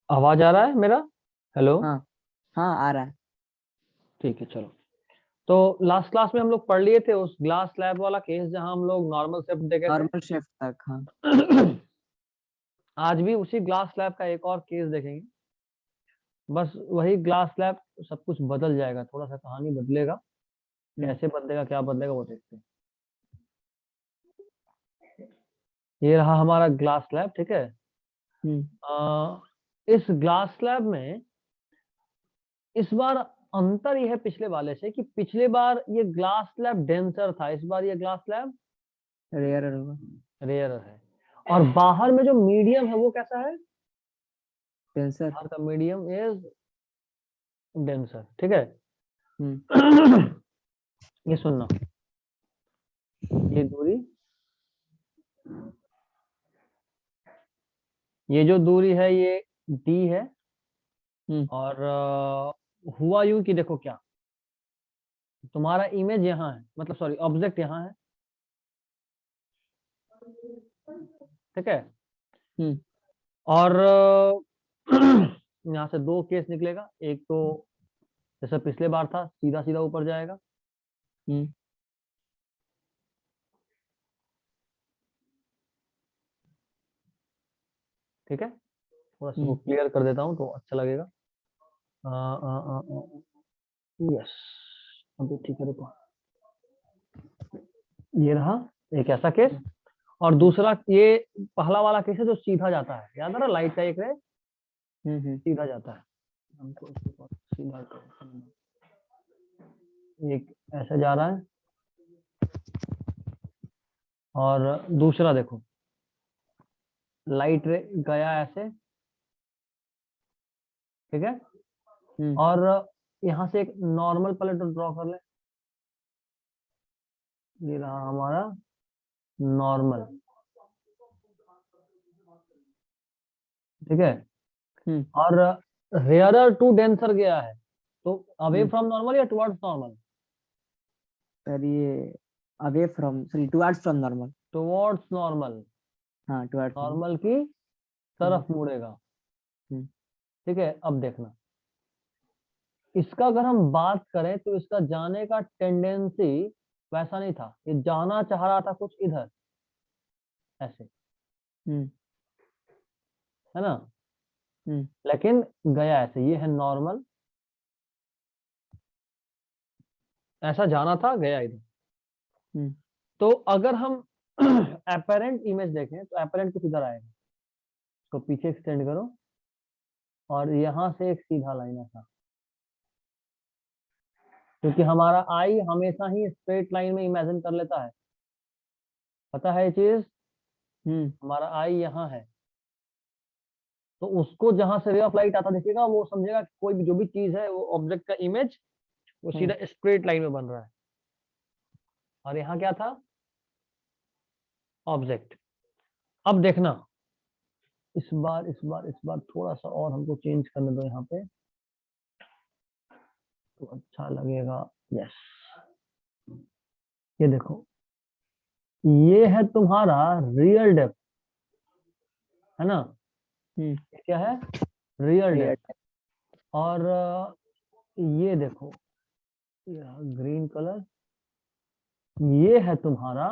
आवाज आ रहा है मेरा? हेलो। हाँ हाँ आ रहा है। ठीक है, चलो। तो लास्ट क्लास में हम लोग पढ़ लिए थे उस ग्लास स्लैब वाला केस जहां हम लोग नॉर्मल शिफ्ट देखे थे। नॉर्मल शिफ्ट तक, हाँ। आज भी उसी ग्लास स्लैब का एक और केस देखेंगे। बस वही ग्लास स्लैब, सब कुछ बदल जाएगा, थोड़ा सा कहानी बदलेगा। हम्म कैसे बदलेगा, क्या बदलेगा, वो देखते हैं। ये रहा हमारा ग्लास स्लैब, ठीक है। हम्म इस ग्लास स्लैब में इस बार अंतर यह है पिछले वाले से कि पिछले बार ये ग्लास स्लैब डेंसर था, इस बार ये ग्लास स्लैब रेयर होगा। रेयर है। और बाहर में जो मीडियम है वो कैसा है? टेंसर। बाहर का मीडियम इज डेंसर, ठीक है। हम्म ये सुनना, ये दूरी, ये जो दूरी है ये डी है। हम्म और हुआ यूं कि देखो क्या, तुम्हारा इमेज यहाँ है, मतलब सॉरी ऑब्जेक्ट यहाँ है, ठीक है। हम्म और यहाँ से दो केस निकलेगा। एक तो जैसा पिछले बार था, सीधा सीधा ऊपर जाएगा। हम्म ठीक है, थोड़ा सा हम्म क्लियर कर देता हूँ तो अच्छा लगेगा। यस, अभी ठीक है, रुको। ये रहा एक ऐसा केस। और हम्म दूसरा ये पहला वाला केस है जो सीधा जाता है, याद आ रहा, लाइट का एक रे सीधा जाता है। हमको इसको सीधा एक ऐसे जा रहा है। और दूसरा देखो, लाइट रे गया ऐसे, ठीक है। हम्म और यहाँ से एक नॉर्मल प्लेट ड्रॉ कर ले। ये रहा हमारा नॉर्मल, ठीक है। हम्म और रेयरर टू डेंसर गया है, तो अवे हम्म फ्रॉम नॉर्मल या टुवर्ड्स नॉर्मल? सर ये away from, sorry, towards from normal. Towards normal, हाँ, टुवर्ड्स नॉर्मल। नॉर्मल की हम्म तरफ मुड़ेगा, हम्म ठीक है। अब देखना, इसका अगर हम बात करें तो इसका जाने का टेंडेंसी वैसा नहीं था, ये जाना चाह रहा था कुछ इधर ऐसे, हम्म है ना। हम्म लेकिन गया ऐसे, ये है नॉर्मल, ऐसा जाना था, गया इधर। हम्म तो अगर हम अपेरेंट इमेज देखें तो अपेरेंट कुछ इधर आएगा, इसको पीछे एक्सटेंड करो और यहां से एक सीधा लाइन ऐसा, क्योंकि हमारा आई हमेशा ही स्ट्रेट लाइन में इमेजिन कर लेता है, पता है ये चीज। हम्म हमारा आई यहाँ है, तो उसको जहां से रे ऑफ लाइट आता दिखेगा वो समझेगा कि कोई भी जो भी चीज है वो ऑब्जेक्ट का इमेज वो हम्म सीधा स्ट्रेट लाइन में बन रहा है। और यहाँ क्या था? ऑब्जेक्ट। अब देखना, इस बार थोड़ा सा और हमको चेंज करने दो यहाँ पे, तो अच्छा लगेगा। यस, ये देखो, ये है तुम्हारा रियल डेप्थ, है ना। हम्म ये क्या है? Real rare. डेप्थ। और ये देखो, ये ग्रीन कलर, ये है तुम्हारा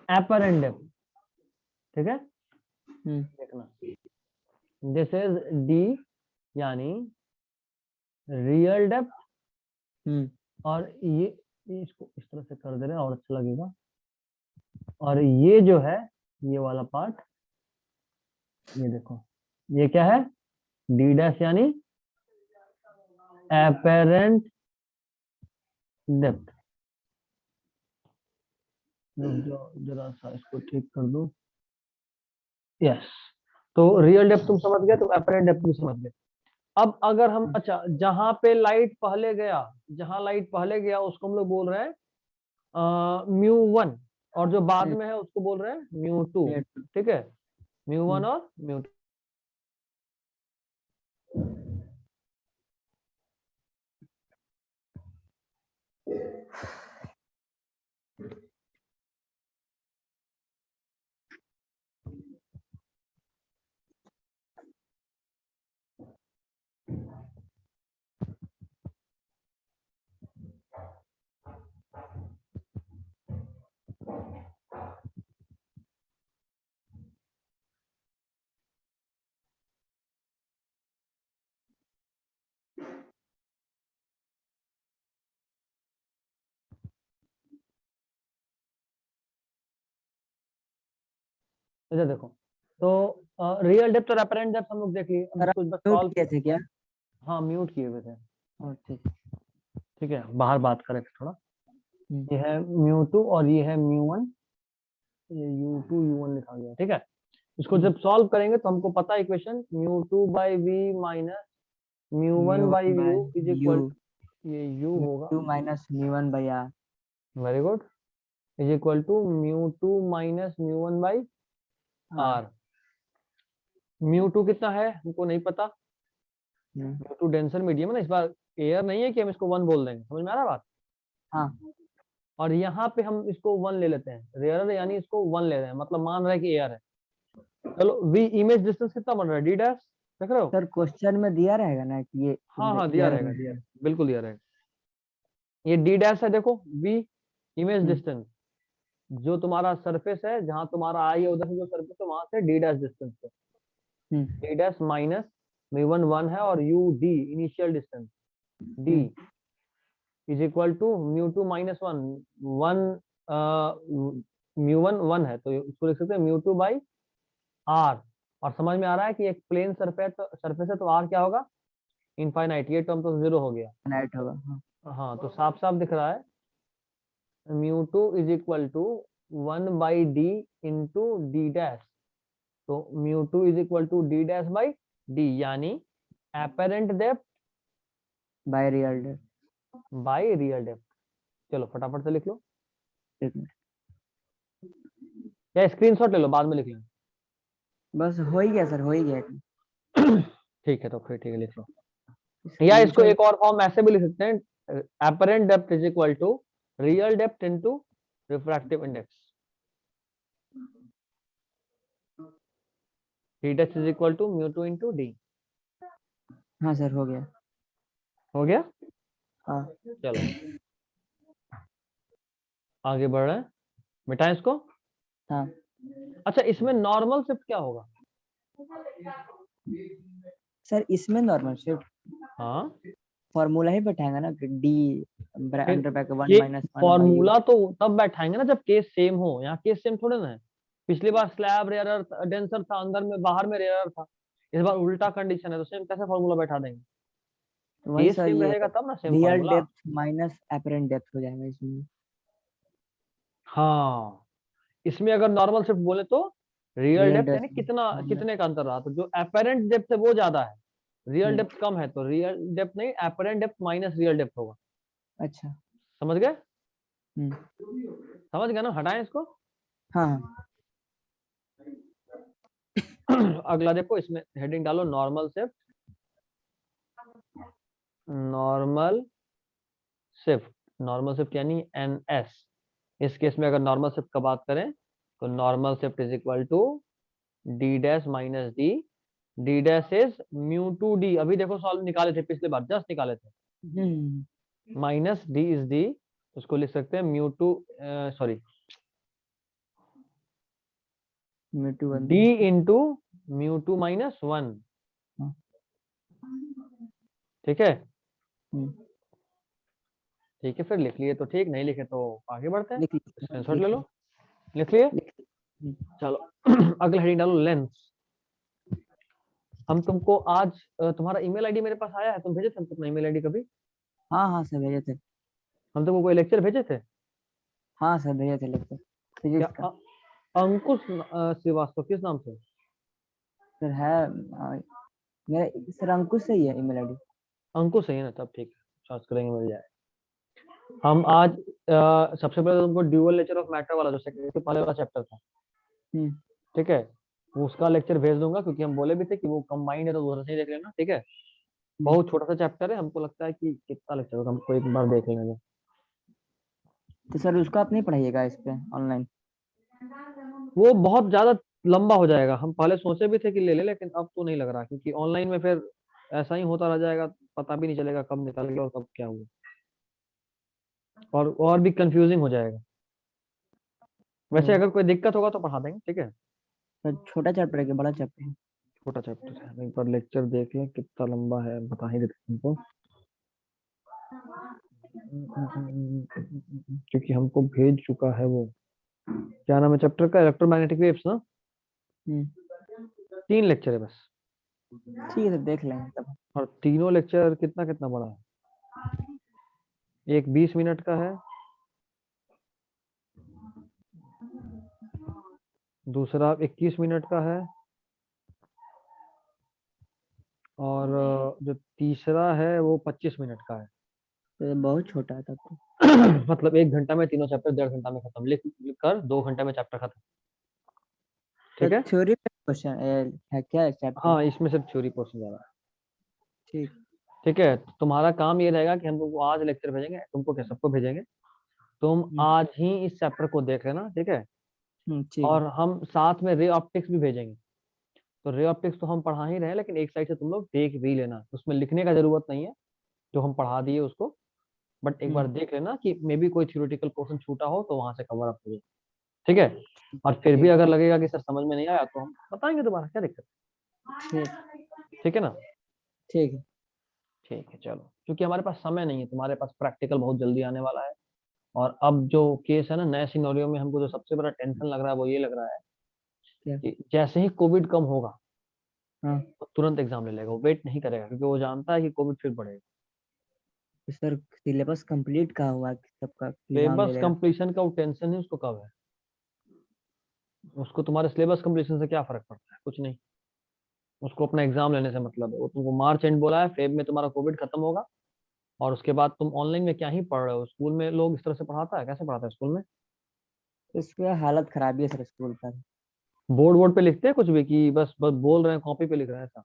एपरेंट डेप्थ, ठीक है। हम्म देखना, दिस इज डी, यानी रियल डेप्थ। हम्म और ये इसको इस तरह से कर दे रहे हैं और अच्छा लगेगा। और ये जो है, ये वाला पार्ट, ये देखो, ये क्या है? डी डैश, यानी एपेरेंट डेप्थ। जो जरा सा इसको ठीक कर दो। यस, तो रियल डेप्थ तुम समझ गए, तो एपेरेंट डेप्थ भी समझ गए। अब अगर हम, अच्छा, जहां पे लाइट पहले गया, जहां लाइट पहले गया उसको हम लोग बोल रहे हैं म्यू वन, और जो बाद हम्म में है उसको बोल रहे हैं म्यू टू, रेयर। ठीक है। म्यू वन हम्म और म्यू टू। इधर देखो, तो रियल डेप्थ और एपरेंट डेप्थ हम लोग देख लिए। अब सर इसको बस म्यूट सॉल्व, किए थे क्या? हाँ म्यूट किए हुए थे। ठीक। ठीक है, बाहर बात करें थोड़ा। हम्म, ये है म्यू 2 और ये है म्यू 1, ये U2 U1 लिखा गया। ठीक है, इसको हम्म, जब सॉल्व करेंगे तो हमको पता है equation μ2/v minus mu μ1/u by is you, equal, ये u म्यू होगा, two minus mu one by R. Very good, is equal to μ2 minus μ1/r। R. μ2 कितना है हमको नहीं पता, μ2 डेंसर मीडियम है ना, इस बार एयर नहीं है कि हम इसको 1 बोल देंगे, समझ में आ रहा है बात। हाँ और यहाँ पे हम इसको 1 ले लेते हैं, रेयर यानी इसको 1 ले रहे हैं, मतलब मान रहे हैं कि एयर है। चलो वी इमेज डिस्टेंस कितना बन रहा है, d डैश, देख रहे हो। सर, क्वेश्चन में दिया रहेगा ना कि ये हाँ हाँ दिया ईयर रहेगा, में दिया है। रहेगा, बिल्कुल दिया रहेगा। ये d डैश है, देखो v इमेज हम्म, डिस्टेंस, जो तुम्हारा सरफेस है, जहां तुम्हारा आई है उधर से जो सरफेस है वहां से d डैश डिस्टेंस है, हम्म, d डैश माइनस v1 1 है, और u d initial distance d hmm, is equal to μ2 minus 1 1, μ1 1 है तो इसको लिख सकते हैं μ2/r। और समझ में आ रहा है कि एक प्लेन सरफेस है तो r क्या होगा, इनफाइनाइट, ये टर्म तो जीरो हो गया। नाइट होगा, हाँ। हाँ तो साफ साफ दिख रहा है μ2 is equal to 1/d into D dash, तो μ2 is equal to d dash by d, यानी एपेरेंट डेप्थ बाय रियल डेट। By real depth. चलो फटाफट से लिख लो, एक मिनट, या स्क्रीनशॉट ले लो, बाद में लिख लेंगे। बस हो ही गया सर, हो ही गया। ठीक है, तो फिर ठीक है लिख लो, या इसको स्क्रीनशॉट। एक और फॉर्म ऐसे भी लिख सकते हैं, apparent depth is equal to real depth into refractive index, D dash is equal to μ2 into D. हाँ सर, हो गया। हो गया, हाँ चलो आगे बढ़ रहे हैं, मिटाएं इसको। हाँ अच्छा, इसमें नॉर्मल शिफ्ट क्या होगा, सर, इसमें नॉर्मल शिफ्ट हाँ फॉर्मूला ही बैठाएगा ना कि डी फिर अंडर बैक वन ये minus one by you. Formula तो तब बैठाएंगे ना जब केस सेम हो, यहाँ केस सेम थोड़े ना है। पिछली बार स्लैब रेयर डेंसर था, अंदर में बाहर में रेयर था, इस बार उल्टा कंडीशन है, तो सेम कैसे फॉर्मूला बैठा देंगे, वही केस सर, सेम ये रहेगा तब ना same real formula. Depth minus apparent depth हो जाएगा इसमें। हाँ, इसमें अगर नॉर्मल शिफ्ट बोले तो रियल रियल डेप्थ यानी डेप्थ कितना, माइनस। कितने का अंतर रहा, तो जो एपेरेंट डेप्थ है वो ज्यादा है, रियल हम्म, डेप्थ कम है, तो रियल डेप्थ नहीं, apparent depth minus real depth होगा। अच्छा। समझ गए, हम्म, समझ गए ना, हटाएं इसको। हाँ हाँ। अगला देखो, इसमें हेडिंग डालो normal shift, normal shift, normal shift यानी NS। इस केस में अगर नॉर्मल शिफ्ट का बात करें तो normal shift is equal to d dash minus d, d dash is μ2d, अभी देखो सॉल्व निकाले थे पिछले बार, जस्ट निकाले थे, hmm, minus D is D, उसको लिख सकते हैं μ2, sorry mu two one D by. Into μ2 minus 1। हाँ, ठीक है, हम्म, ठीक है फिर लिख लिए तो ठीक, नहीं लिखे तो आगे बढ़ते हैं, लिख लीजिए सर, स्क्रीनशॉट लिख ले लो, लीजिए, लिख लिए। लिख। चलो अगला हेडिंग डालो लेंस। हम तुमको आज तुम्हारा ईमेल आईडी मेरे पास आया है, तुम भेजे थे हमको अपना ईमेल आईडी कभी, हाँ हाँ सर, भेजे थे। हम तुमको कोई लेक्चर भेजे थे हाँ सर, भेजे थे लेक्चर क्या, फिजिक्स का। अंकुश श्रीवास्तव, किस नाम से, सर है, मेरा सर अंकुश से ही है ईमेल आईडी। अंकुश सही है ना, तब ठीक है, सर्च करेंगे मिल जाए। हम आज सबसे पहले तो तुमको ड्यूअल नेचर ऑफ मैटर वाला जो सेकंड पहले वाला चैप्टर था, हम्म, ठीक है, वो उसका लेक्चर भेज दूंगा, क्योंकि हम बोले भी थे कि वो कंबाइंड है तो उधर से ही देख लेना, ठीक है। बहुत छोटा सा चैप्टर है, हमको लगता है कि कितना लेक्चर होगा, हमको एक बार देख लेंगे। तो सर उसको आप नहीं पढ़ाइएगा इस पे ऑनलाइन? वो बहुत ज्यादा लंबा हो जाएगा, हम पहले सोचे भी थे कि ले ले, लेकिन अब तो नहीं लग रहा, क्योंकि ऑनलाइन में फिर ऐसा ही होता रह जाएगा, पता भी नहीं चलेगा कब निकल गया और कब क्या हुआ, और भी कंफ्यूजिंग हो जाएगा। वैसे अगर कोई दिक्कत होगा तो पढ़ा देंगे, ठीक है। सर छोटा चैप्टर है कि बड़ा चैप्टर है? छोटा चैप्टर है, हम एक बार लेक्चर देख लें कितना लंबा है, बता ही देते हैं हमको, क्योंकि हमको भेज चुका है वो, क्या नाम है चैप्टर का, इलेक्ट्रोमैग्नेटिक वेव्स ना। हम्म, 3 लेक्चर है बस, ठीक है तो देख लेंगे तब। और तीनों लेक्चर कितना कितना बड़ा है। एक 20 मिनट का है, दूसरा 21 मिनट का है, और जो तीसरा है वो 25 मिनट का है। तो ये बहुत छोटा है तब तो। मतलब 1 घंटा में तीनों चैप्टर, 1.5 घंटा में खत्म, लिख कर 2 घंटे में चैप्टर खत्म। तो ठीक है। थ्योरी में क्वेश्चन है क्या चैप्टर? हाँ, इसमें सिर्फ थ्योरी पोर्शन जा रहा है। ठीक। ठीक है, तो तुम्हारा काम ये रहेगा कि हम तुमको आज लेक्चर भेजेंगे, तुमको क्या सबको भेजेंगे, तुम हम्म, आज ही इस चैप्टर को देख लेना, ठीक है। ठीक है। और हम साथ में रे ऑप्टिक्स भी भेजेंगे। तो रे ऑप्टिक्स तो हम पढ़ा ही रहे हैं, लेकिन एक साइड से तुम लोग देख भी लेना, उसमें लिखने का जरूरत नहीं है, जो हम पढ़ा दिए उसको, बट एक बार हम्म, देख लेना कि मे बी कोई थ्योरेटिकल पोर्शन छूटा हो तो वहां से कवर अप हो जाए। ठीक है। और फिर भी ठीक। अगर लगेगा कि सर समझ में नहीं आया तो हम बताएंगे दोबारा, क्या दिक्कत ठीक। है। ठीक है ना। ठीक है। ठीक है, चलो, क्योंकि हमारे पास समय नहीं है, तुम्हारे पास प्रैक्टिकल बहुत जल्दी आने वाला है। और अब जो केस है ना, नए सिनेरियो में हमको जो सबसे बड़ा टेंशन लग रहा है वो ये लग रहा है क्या? कि जैसे ही कोविड कम होगा हाँ। वो तुरंत एग्जाम ले लेगा, वो वेट नहीं करेगा, क्योंकि वो जानता है कि कोविड फिर बढ़ेगा। तो सर सिलेबस कंप्लीट कहाँ हुआ कि सबका एग्जाम ले सिलेबस लेगा? कंप्लीशन का वो टेंशन ही उसको कब है। उसको तुम्हारे सिलेबस कंप्लीशन से क्या फर्क पड़ता है, कुछ नहीं। उसको अपना एग्जाम लेने से मतलब है। वो तुमको मार्च एंड बोला है, फेब में तुम्हारा कोविड खत्म होगा, और उसके बाद तुम ऑनलाइन में क्या ही पढ़ रहे हो। स्कूल में लोग इस तरह से पढ़ाता है, कैसे पढ़ाता है स्कूल में। इसका हालत खराब है सर स्कूल का। बोर्ड बोर्ड पे लिखते हैं कुछ भी, कि बस बस बोल रहे हैं, कॉपी पे लिख रहे हैं, ऐसा।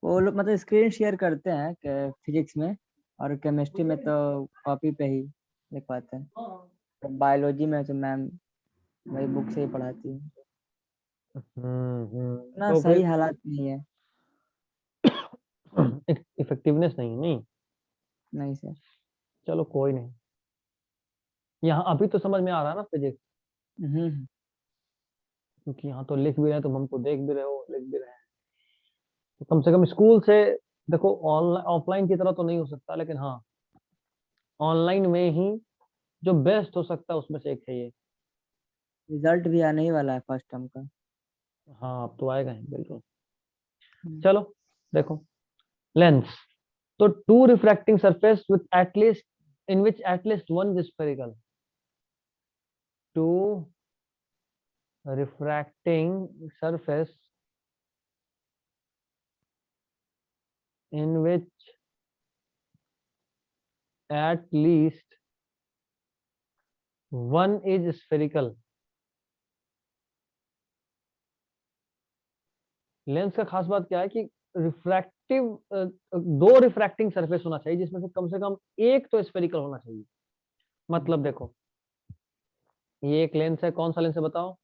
वो लोग मतलब स्क्रीन शेयर करते हैं फिजिक्स में, और केमिस्ट्री में तो कॉपी पे ही लिख पाते हैं। तो बायोलॉजी में तो मैम वही बुक से ही पढ़ाती है। ना तो सही फिर हालात नहीं है। इफेक्टिवनेस नहीं, नहीं। नहीं सर। चलो कोई नहीं। यहाँ अभी तो समझ में आ रहा है ना फिजिक्स, हम्म। क्योंकि यहाँ तो लिख भी रहे हैं, तुम हमको देख भी रहे हो, लिख भी रहे हैं। तो कम से कम स्कूल से, देखो ऑनलाइन ऑफलाइन की तरह तो नहीं हो सकता, लेकिन हाँ, ऑनलाइन में ही जो बेस्ट हो सकता है उसमें से एक है ये। रिजल्ट भी आने ही वाला है फर्स्ट टर्म का। हाँ, अब तो आएगा ही बिल्कुल। हम्म। चलो, देखो, लेंस। तो two refracting surface with at least, in which at least one is spherical. Two refracting surface in which at least one is spherical। Lens का खास बात क्या है कि रिफ्रैक्टिव, दो रिफ्रैक्टिंग सरफेस होना चाहिए जिसमें से कम एक तो स्फेरिकल होना चाहिए। मतलब देखो, ये एक लेंस है, कौन सा लेंस है बताओ।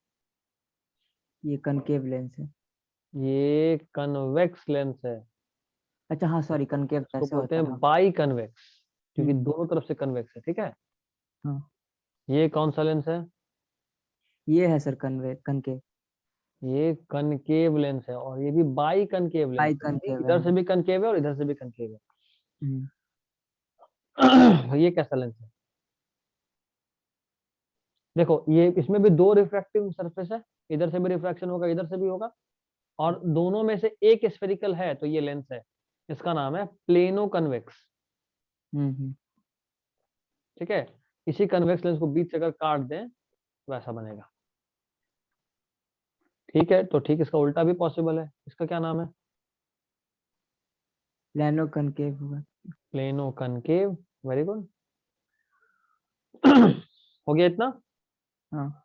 ये कनकेव लेंस है। ये कन्वेक्स लेंस है। अच्छा हाँ सॉरी, कनकेव इसको कैसे बोलते होता है? हैं हाँ। बाई कन्वेक्स, क्योंकि हम्म। दोनों तरफ से कन्वेक्स है, ठीक है। हाँ। ये कौन सा लेंस है। ये है सर कनकेव। ये कनकेव लेंस है, और ये भी बाई कनकेव लेंस आई है, यानी कनकेव है इधर से हाँ। भी कनकेव है और इधर से भी कनकेव हम्म। है। ये कैसा लेंस है। देखो, ये इसमें भी दो रिफ्रैक्टिव सरफेस है, इधर से भी रिफ्रैक्शन होगा, इधर से भी होगा, और दोनों में से एक स्फेरिकल है, तो ये लेंस है। इसका नाम है प्लेनो कन्वेक्स। हम्म। ठीक है। इसी कन्वेक्स लेंस को बीच से अगर काट दें तो ऐसा बनेगा। ठीक है, तो ठीक इसका उल्टा भी पॉसिबल है। इसका क्या नाम है। प्लानो कनकेव होगा। Plano concave. Very good. हो गया इतना। हाँ।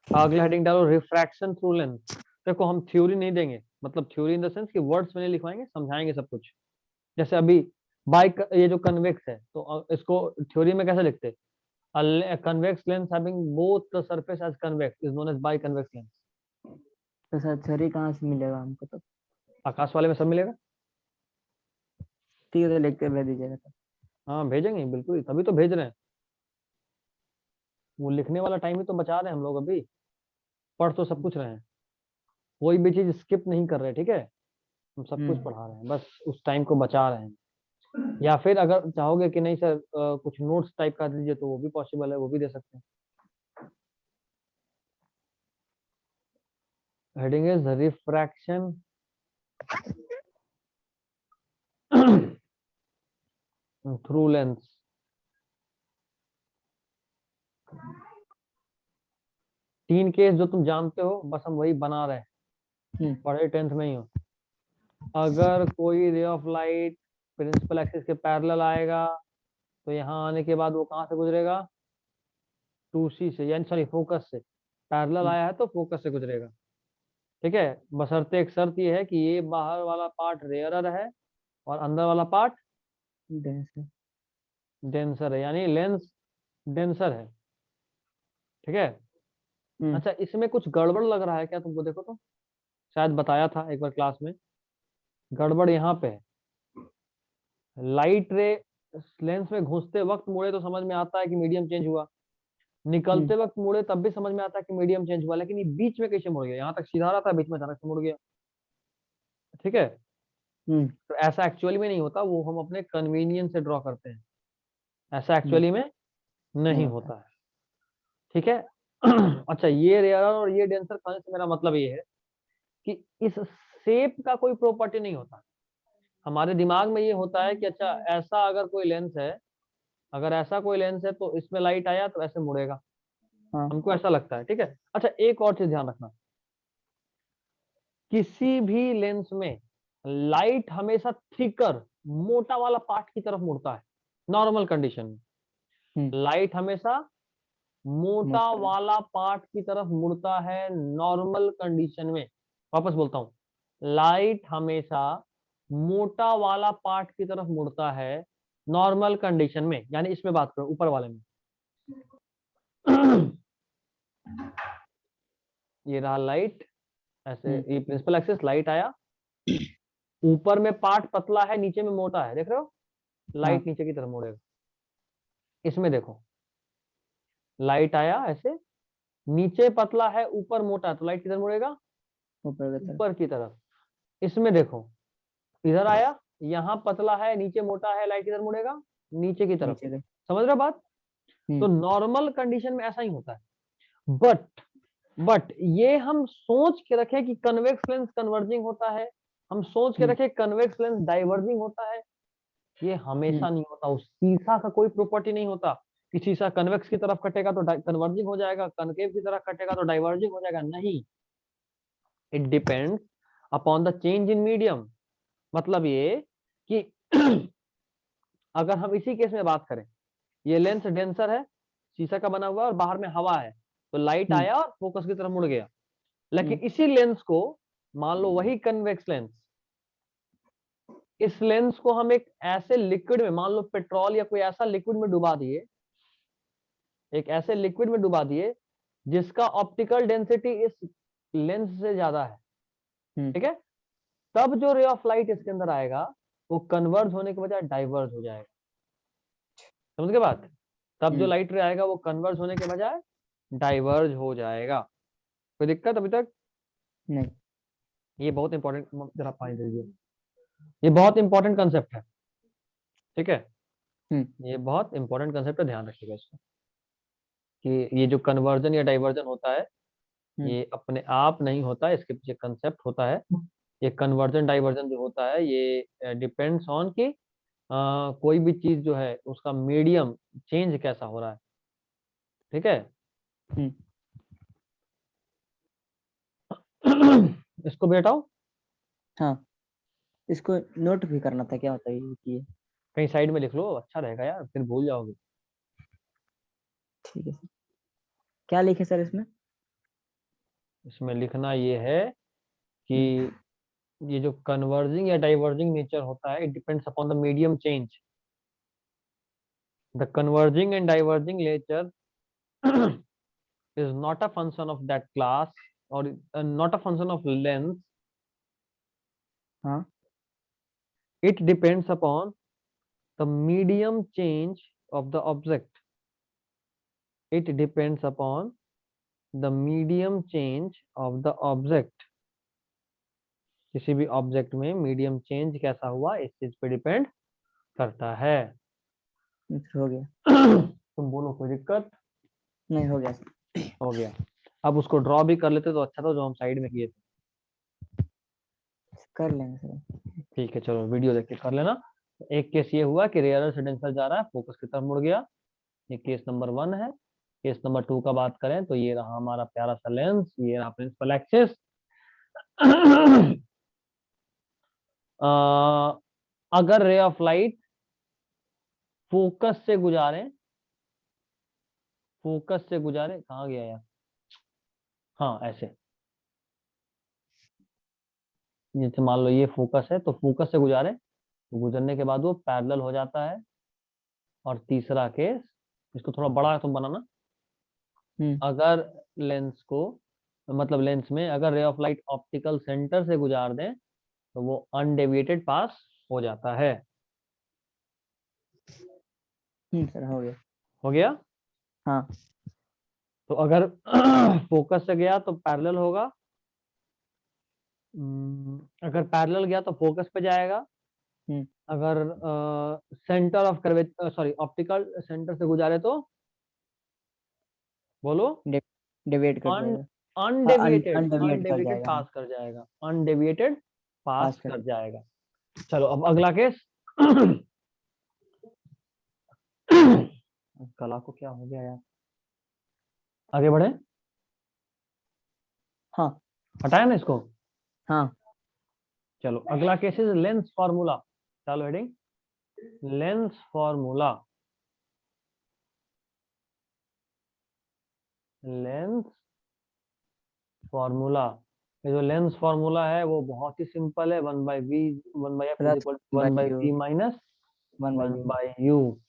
अगला हेडिंग डालो, रिफ्रैक्शन थ्रू लेंस। देखो, हम थ्योरी नहीं देंगे, मतलब थ्योरी इन द सेंस कि वर्ड्स में नहीं लिखवाएंगे, समझाएंगे सब कुछ। जैसे अभी बाइक, ये जो कन्वेक्स है, तो इसको थ्योरी में कैसे लिखते। A convex lens having both the surface as convex is known as biconvex lens। तो सर थ्योरी कहाँ से मिलेगा हमको तो? आकाश वाले में सब मिलेगा। ठीक है तो लिख के भेज दीजिएगा तो। हाँ, भेजेंगे बिल्कुल, तभी तो भेज रहे हैं। वो लिखने वाला टाइम ही तो बचा रहे हैं हम लोग अभी। पढ़ तो सब कुछ रहे हैं, कोई भी चीज स्किप नहीं कर रहे, ठीक है। हम सब कुछ हम्म। पढ़ा रहे हैं, बस उस टाइम को बचा रहे हैं। या फिर अगर चाहोगे कि नहीं सर, कुछ नोट्स टाइप का दीजिए, तो वो भी पॉसिबल है, वो भी दे सकते हैं। Heading is refraction through lens. तीन केस जो तुम जानते हो, बस हम वही बना रहे हैं, पढ़े 10th में ही हो। अगर कोई ray of light principal axis के पैरेलल आएगा तो यहाँ आने के बाद वो कहाँ से गुजरेगा, 2C से, यानी सॉरी फोकस से। पैरेलल आया है तो फोकस से गुजरेगा, ठीक है। बशर्ते एक शर्त ये है कि ये बाहर वाला पार्ट रेयरर है और अंदर वाला पार्ट डेंसर है, यानी लेंस डेंसर है, ठीक है। अच्छा, इसमें कुछ गड़बड़ लग रहा है क्या तुमको? देखो तो, शायद बताया था एक बार क्लास में। गड़बड़ यहाँ पे है, लाइट रे लेंस में घुसते वक्त मुड़े तो समझ में आता है कि मीडियम चेंज हुआ, निकलते वक्त मुड़े तब भी समझ में आता है कि मीडियम चेंज हुआ, लेकिन ये बीच में कैसे मुड़ गया? यहाँ तक सीधा रहा था, बीच में अचानक से मुड़ गया, ठीक है। तो ऐसा एक्चुअली में नहीं होता, वो हम अपने कन्वीनियंस से ड्रॉ करते हैं, ऐसा एक्चुअली में नहीं होता है, ठीक है। अच्छा, ये रेयर और ये डेंसर कहने से मेरा मतलब ये है कि इस शेप का कोई प्रॉपर्टी नहीं होता। हमारे दिमाग में ये होता है कि अच्छा, ऐसा अगर कोई लेंस है, अगर ऐसा कोई लेंस है तो इसमें लाइट आया तो ऐसे मुड़ेगा, हमको ऐसा लगता है, ठीक है। अच्छा, एक और चीज ध्यान रखना, किसी भी लेंस में लाइट हमेशा थिकर मोटा वाला पार्ट की तरफ मुड़ता है नॉर्मल कंडीशन में। लाइट हमेशा मोटा वाला पार्ट की तरफ मुड़ता है नॉर्मल कंडीशन में। वापस बोलता हूं, लाइट हमेशा मोटा वाला पार्ट की तरफ मुड़ता है नॉर्मल कंडीशन में, यानी इसमें बात करो ऊपर वाले में। ये रहा लाइट, ऐसे ये प्रिंसिपल एक्सिस, लाइट आया, ऊपर में पार्ट पतला है, नीचे में मोटा है, देख रहे हो? लाइट नीचे की तरफ मुड़ेगा। इसमें देखो, लाइट आया ऐसे, नीचे पतला है ऊपर मोटा है, तो लाइट किधर मुड़ेगा? ऊपर की तरफ। इसमें देखो, इधर आया, यहाँ पतला है नीचे मोटा है, लाइट किधर मुड़ेगा? नीचे की तरफ। समझ रहे हो बात? तो नॉर्मल कंडीशन में ऐसा ही होता है। बट ये हम सोच के रखे कि कन्वेक्स लेंस कन्वर्जिंग होता है, हम सोच के रखे कन्वेक्स लेंस डाइवर्जिंग होता है, ये हमेशा नहीं होता। उस शीशा का कोई प्रॉपर्टी नहीं होता कि शीशा कन्वेक्स की तरफ कटेगा तो कन्वर्जिंग हो जाएगा, कनकेव की तरफ कटेगा तो डाइवर्जिंग हो जाएगा, नहीं। It depends upon the change in medium. मतलब ये कि अगर हम इसी केस में बात करें, ये लेंस डेंसर है, शीशा का बना हुआ और बाहर में हवा है, तो लाइट आया और फोकस की तरफ मुड़ गया। लेकिन इसी लेंस को मान लो, वही कन्वेक्स लेंस, इस लेंस को हम एक ऐसे लिक्विड में, मान लो पेट्रोल या कोई ऐसा लिक्विड में डुबा दिए, एक ऐसे लिक्विड में डुबा दिए जिसका ऑप्टिकल डेंसिटी इस लेंस से ज्यादा है, ठीक है। तब जो रे ऑफ लाइट इसके अंदर आएगा वो कन्वर्ज होने के बजाय डाइवर्ज हो जाएगा। समझ गए बात? तब जो लाइट रे आएगा वो कन्वर्ज होने के बजाय डाइवर्ज हो जाएगा। कोई दिक्कत अभी तक? नहीं। ये बहुत इंपॉर्टेंट, जरा पानी दे दीजिए, ये बहुत इंपॉर्टेंट कंसेप्ट है, ठीक है। ये बहुत इंपॉर्टेंट कंसेप्ट है, ध्यान रखिएगा इसको, कि ये जो कन्वर्जन या डाइवर्जन होता है ये अपने आप नहीं होता, इसके पीछे कंसेप्ट होता है। ये कन्वर्जन डाइवर्जन जो होता है ये डिपेंड्स ऑन कि कोई भी चीज जो है उसका मीडियम चेंज कैसा हो रहा है, ठीक है। इसको बेटाओ, हाँ, इसको नोट भी करना था, क्या होता है ये? कहीं साइड में लिख लो, अच्छा रहेगा यार, फिर भूल जाओगे। ठीक है सर, क्या लिखे सर इसमें? इसमें लिखना ये है कि ये जो कन्वर्जिंग या डाइवर्जिंग नेचर होता है, it depends upon the medium change. The converging and diverging nature is not a function of that class or not a function of length. It depends upon the medium change of the object. It depends upon the medium change of the object. किसी भी object में medium change कैसा हुआ इस चीज पे depend करता है। हो गया। तुम बोलो, कोई दिक्कत? नहीं, हो गया। हो गया। अब उसको ड्रॉ भी कर लेते तो अच्छा था, जो हम साइड में किए थे। कर लेंगे सर। ठीक है, चलो वीडियो देख के कर लेना। एक केस ये हुआ कि रेयर रेसिडेंशियल जा रहा है, फोकस की तरफ मुड़ गया, ये केस नंबर 1 है। केस नंबर 2 का बात करें तो ये रहा हमारा प्यारा सा लेंस, ये रहा प्रिंसिपल एक्सिस। अगर रे ऑफ लाइट फोकस से गुजारे, फोकस से गुजारे, कहाँ गया यार, हाँ ऐसे, जैसे मान लो ये फोकस है तो फोकस से गुजारे, तो गुजरने के बाद वो पैरेलल हो जाता है। और तीसरा केस, इसको थोड़ा बड़ा तुम बनाना, अगर लेंस को, मतलब लेंस में अगर रे ऑफ लाइट ऑप्टिकल सेंटर से गुजार दें तो वो अनडेविएटेड पास हो जाता है। सर हो गया। हो गया। हाँ। तो अगर फोकस से गया तो पैरेलल होगा, अगर पैरेलल गया तो फोकस पे जाएगा। हम्म अगर centre of curvature, sorry optical centre से गुजारे तो, बोलो, डेविएट कर जाएगा। अनडेविएटेड, अनडेविएट कर अनडेविएटेड जाएगा, हाँ। पास कर जाएगा, अनडेविएटेड पास पास कर। कर जाएगा। चलो अब अगला केस। कला को क्या हो गया यार, आगे बढ़े, हाँ हटाया ना इसको। हाँ। चलो अगला केस इज लेंस फार्मूला। चलो heading lens formula. Lens formula, ये जो लेंस फार्मूला है वो बहुत ही सिंपल है, 1/v 1/f is plus equal by one by u, v minus one by one u. By u.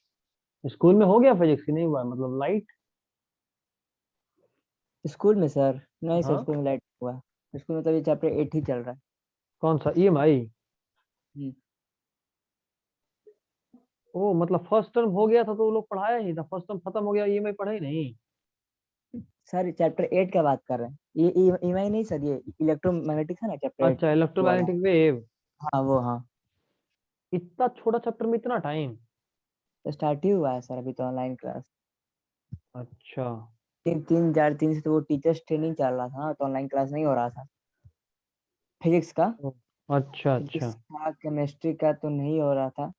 School में हो गया फिजिक्स की, नहीं हुआ मतलब लाइट। स्कूल में सर नहीं सर, हाँ, स्कूल में लाइट हुआ है। स्कूल में तो अभी चैप्टर 8 ही चल रहा है। कौन सा EMI? हम्म। ओ मतलब फर्स्ट टर्म हो गया था तो वो लोग पढ़ाया ही था, फर्स्ट टर्म खत्म हो गया, EMI पढ़ा ही नहीं। सर चैप्टर 8 का बात कर रहे हैं, ये ईएमआई नहीं सर, ये इलेक्ट्रोमैग्नेटिक्स है ना चैप्टर 8 अच्छा, वाला। Electromagnetic wave. हाँ वो, हाँ। इतना छोटा चैप्टर में इतना टाइम? तो स्टार्ट ही हुआ है सर अभी तो ऑनलाइन क्लास। अच्छा। 3 से तो वो टीचर्स ट्रेनिंग चल रहा था ना, तो ऑनलाइन क्लास नहीं हो रहा था फिजिक्स का। ओ, अच्छा फिजिक्स अच्छा। का केमिस्ट्री का तो नहीं हो रहा था,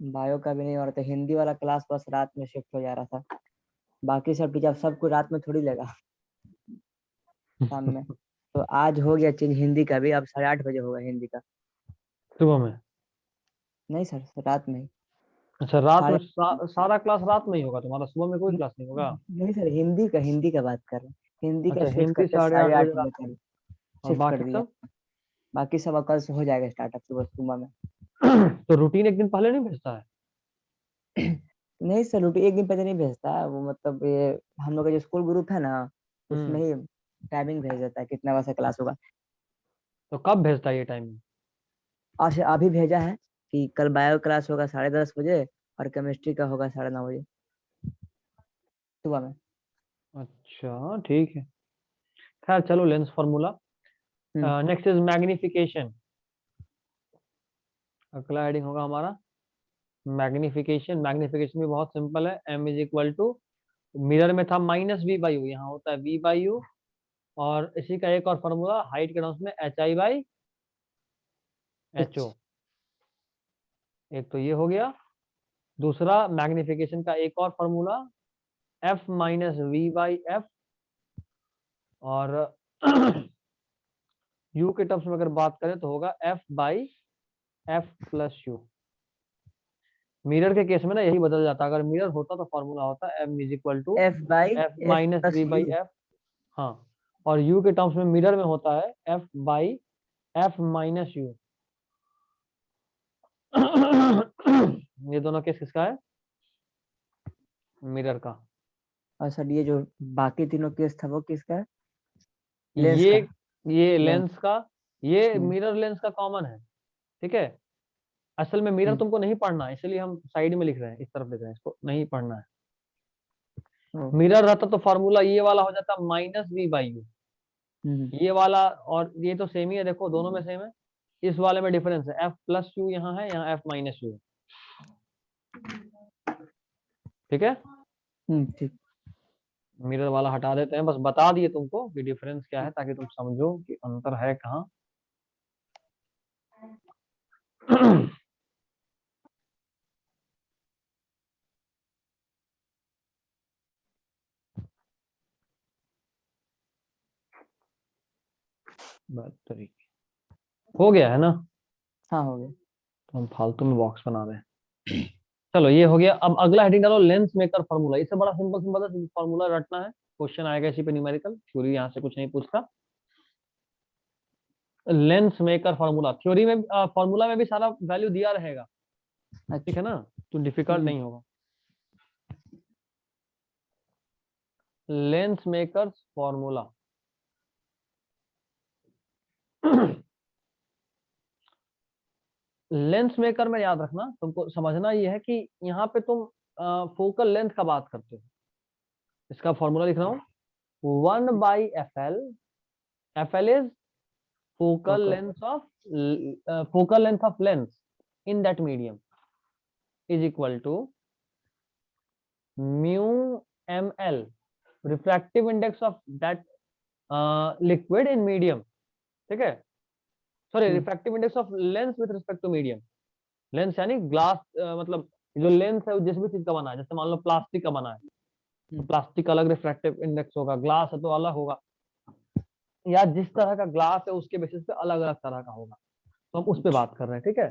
बायो का भी नहीं हो रहा था। हिंदी वाला क्लास बस रात में शिफ्ट हो जा रहा था। बाकी सब टीचर सबको रात में थोड़ी लगा, शाम में। तो आज हो गया चेंज, हिंदी का भी अब 8:30 बजे होगा हिंदी का। सुबह में? नहीं सर, रात में ही। अच्छा रात में, साढ़े सारा क्लास रात में ही होगा तुम्हारा, सुबह में कोई क्लास नहीं होगा? नहीं सर, हिंदी का बात कर रहे हैं। हिंदी का अच्छा शिफ्ट हिंदी करते साढ़े साढ़े आठ आठ बजे रात बजे में, कर और शिफ्ट कर बाकी दिया। सब? बाकी सब अब कल से हो जाएगा स्टार्ट, अब सुबह सुबह में। तो रूटीन एक दिन पहले नहीं भेजता है? नहीं सर, रूटीन एक दिन पहले नहीं भेजता है वो, मतलब ये हम लोग का जो स्कूल ग्रुप है ना, उसमें हम्म। ही टाइमिंग भेज देता है कितना बजे क्लास होगा। तो कब भेजता है ये टाइमिंग? आज अभी भेजा है कि कल बायो क्लास होगा 10:30 बजे, और केमिस्ट्री का होगा 9:30 बजे सुबह में। अच्छा ठीक है। खैर चलो, lens formula. Hmm next is magnification. अगला हेडिंग होगा हमारा मैग्निफिकेशन। मैग्निफिकेशन भी बहुत सिंपल है, M is equal to, mirror में था -v/u, यहाँ होता है v/u। और इसी का एक और फॉर्मूला हाइट के टर्म्स में hi/ho। एच। एक तो ये हो गया। दूसरा मैग्निफिकेशन का एक और फॉर्मूला f-v/f। और u के टर्म्स में अगर बात करें तो होगा f/f+u। मिरर के केस में ना यही बदल जाता, अगर मिरर होता तो फॉर्मूला होता M is equal to f by f f minus plus v by u. F. हाँ, और u के टर्म्स में मिरर में होता है f/f-u। ये दोनों केस किसका है? मिरर का। और सर ये जो बाकी तीनों केस था वो किसका है? लेंस ये का। ये लेंस। लेंस का, ये हम्म मिरर लेंस का कॉमन है। ठीक है, असल में मिरर हम्म तुमको नहीं पढ़ना है, इसलिए हम साइड में लिख रहे हैं, इस तरफ लिख रहे हैं, इसको नहीं पढ़ना है। ओ, मिरर रहता तो फॉर्मूला ये वाला हो जाता -v/u। हम्म ये वाला और ये तो सेम ही है, देखो दोनों में सेम है। इस वाले में डिफरेंस है, f+u यहाँ है, यहाँ f-u है। ठीक है, ठीक। मिरर वाला हटा देते हैं, बस बता दिए तुमको कि डिफरेंस क्या है ताकि तुम समझो कि अंतर है कहाँ। बेहतरीन, हो गया है ना? हाँ हो गया। तो हम फालतू में बॉक्स बना रहे हैं। चलो ये हो गया। अब अगला हेडिंग डालो, लेंस मेकर फॉर्मूला। इससे बड़ा सिंपल सिंपल फॉर्मूला रटना है, क्वेश्चन आएगा इसी पे न्यूमेरिकल, थ्योरी यहाँ से कुछ नहीं पूछता। लेंस मेकर फॉर्मूला, थ्योरी में फॉर्मूला में भी सारा वैल्यू दिया रहेगा, ठीक है अच्छा। ना, तो डिफिकल्ट नहीं हम्म। होगा। Lens maker formula. Lens maker में याद रखना, तुमको समझना ये है कि यहाँ पे तुम फोकल लेंथ का बात करते हो। इसका फॉर्मूला लिख रहा हूँ, 1/FL। FL is focal focal. length of focal length of lens in that medium is equal to mu ml refractive index of that liquid in medium, ठीक है, sorry, refractive index of lens with respect to medium. Lens यानी glass, मतलब जो lens है वो जिस भी चीज का बना है, जैसे मान लो प्लास्टिक का बना है तो प्लास्टिक का अलग रिफ्रैक्टिव इंडेक्स होगा, ग्लास है तो अलग होगा, या जिस तरह का ग्लास है उसके बेसिस पे अलग अलग तरह का होगा, तो हम उस पे बात कर रहे हैं, ठीक है।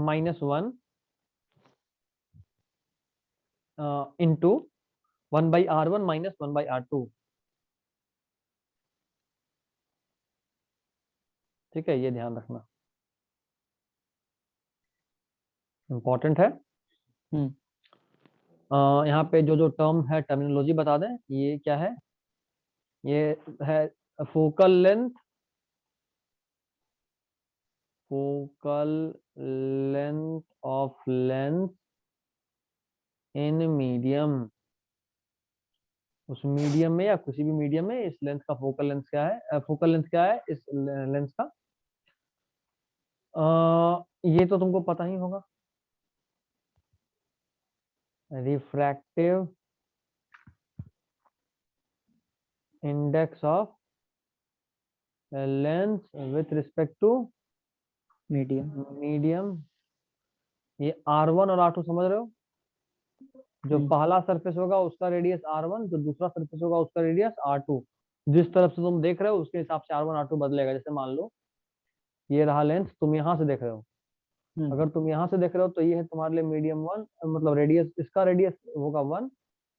-1 इंटू 1/R1 -1/R2, ठीक है, ये ध्यान रखना, इंपॉर्टेंट है। यहाँ पे जो जो टर्म है टर्मिनोलॉजी बता दें, ये क्या है, ये है focal length, focal length of lens in medium. उस मीडियम में या किसी भी मीडियम में इस लेंस का फोकल लेंथ क्या है, फोकल लेंथ क्या है इस लेंस का, ये तो तुमको पता ही होगा, refractive index of lens with respect to medium. Medium. ये R1 और R2 समझ रहे हो, जो पहला सरफेस होगा उसका रेडियस R1, जो दूसरा सरफेस होगा उसका रेडियस R2। जिस तरफ से तुम देख रहे हो उसके हिसाब से R1 R2 बदलेगा। जैसे मान लो ये रहा लेंस, तुम यहाँ से देख रहे हो, अगर तुम यहाँ से देख रहे हो तो ये है तुम्हारे लिए मीडियम 1, मतलब रेडियस, इसका रेडियस होगा 1,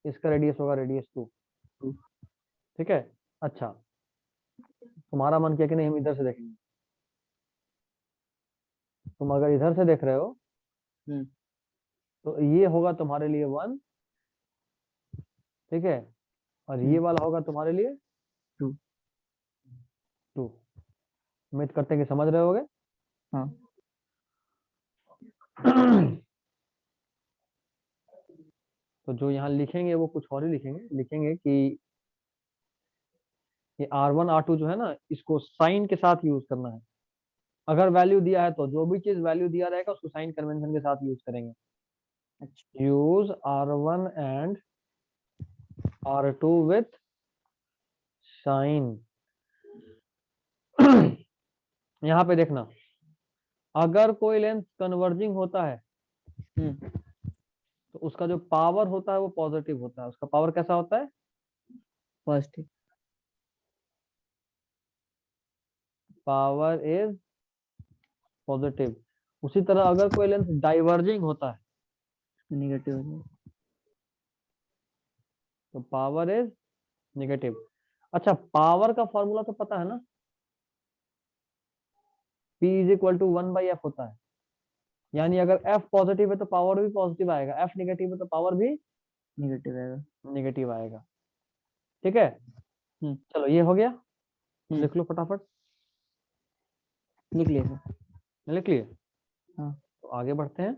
इसका रेडियस होगा रेडियस 2, ठीक है। अच्छा, तुम्हारा मन किया कि नहीं हम इधर से देखेंगे, तुम अगर इधर से देख रहे हो तो ये होगा तुम्हारे लिए 1, ठीक है, और ये वाला होगा तुम्हारे लिए 2। 2। उम्मीद करते हैं कि समझ रहे होगे। हाँ। तो जो यहाँ लिखेंगे वो कुछ और ही लिखेंगे, लिखेंगे कि ये R1 R2 जो है ना, इसको साइन के साथ यूज करना है। अगर वैल्यू दिया है तो जो भी चीज वैल्यू दिया रहेगा उसको साइन कन्वेंशन के साथ यूज करेंगे। Use R1 and R2 with sign. यहाँ पे देखना, अगर कोई लेंस कन्वर्जिंग होता है तो उसका जो पावर होता है वो पॉजिटिव होता है। उसका पावर कैसा होता है, पॉजिटिव। Power is positive. उसी तरह अगर कोई लेंस डाइवर्जिंग होता है नेगेटिव हो जाएगा। तो पावर इज नेगेटिव। अच्छा, पावर का फॉर्मूला तो पता है ना, P is equal to 1/F होता है। यानी अगर F पॉजिटिव है तो पावर भी पॉजिटिव आएगा, F नेगेटिव है तो पावर भी नेगेटिव आएगा। नेगेटिव आएगा, ठीक है। चलो ये हो गया, लिख लो फटाफट, लिख लिया सर। लिख लिए। हाँ। तो आगे बढ़ते हैं।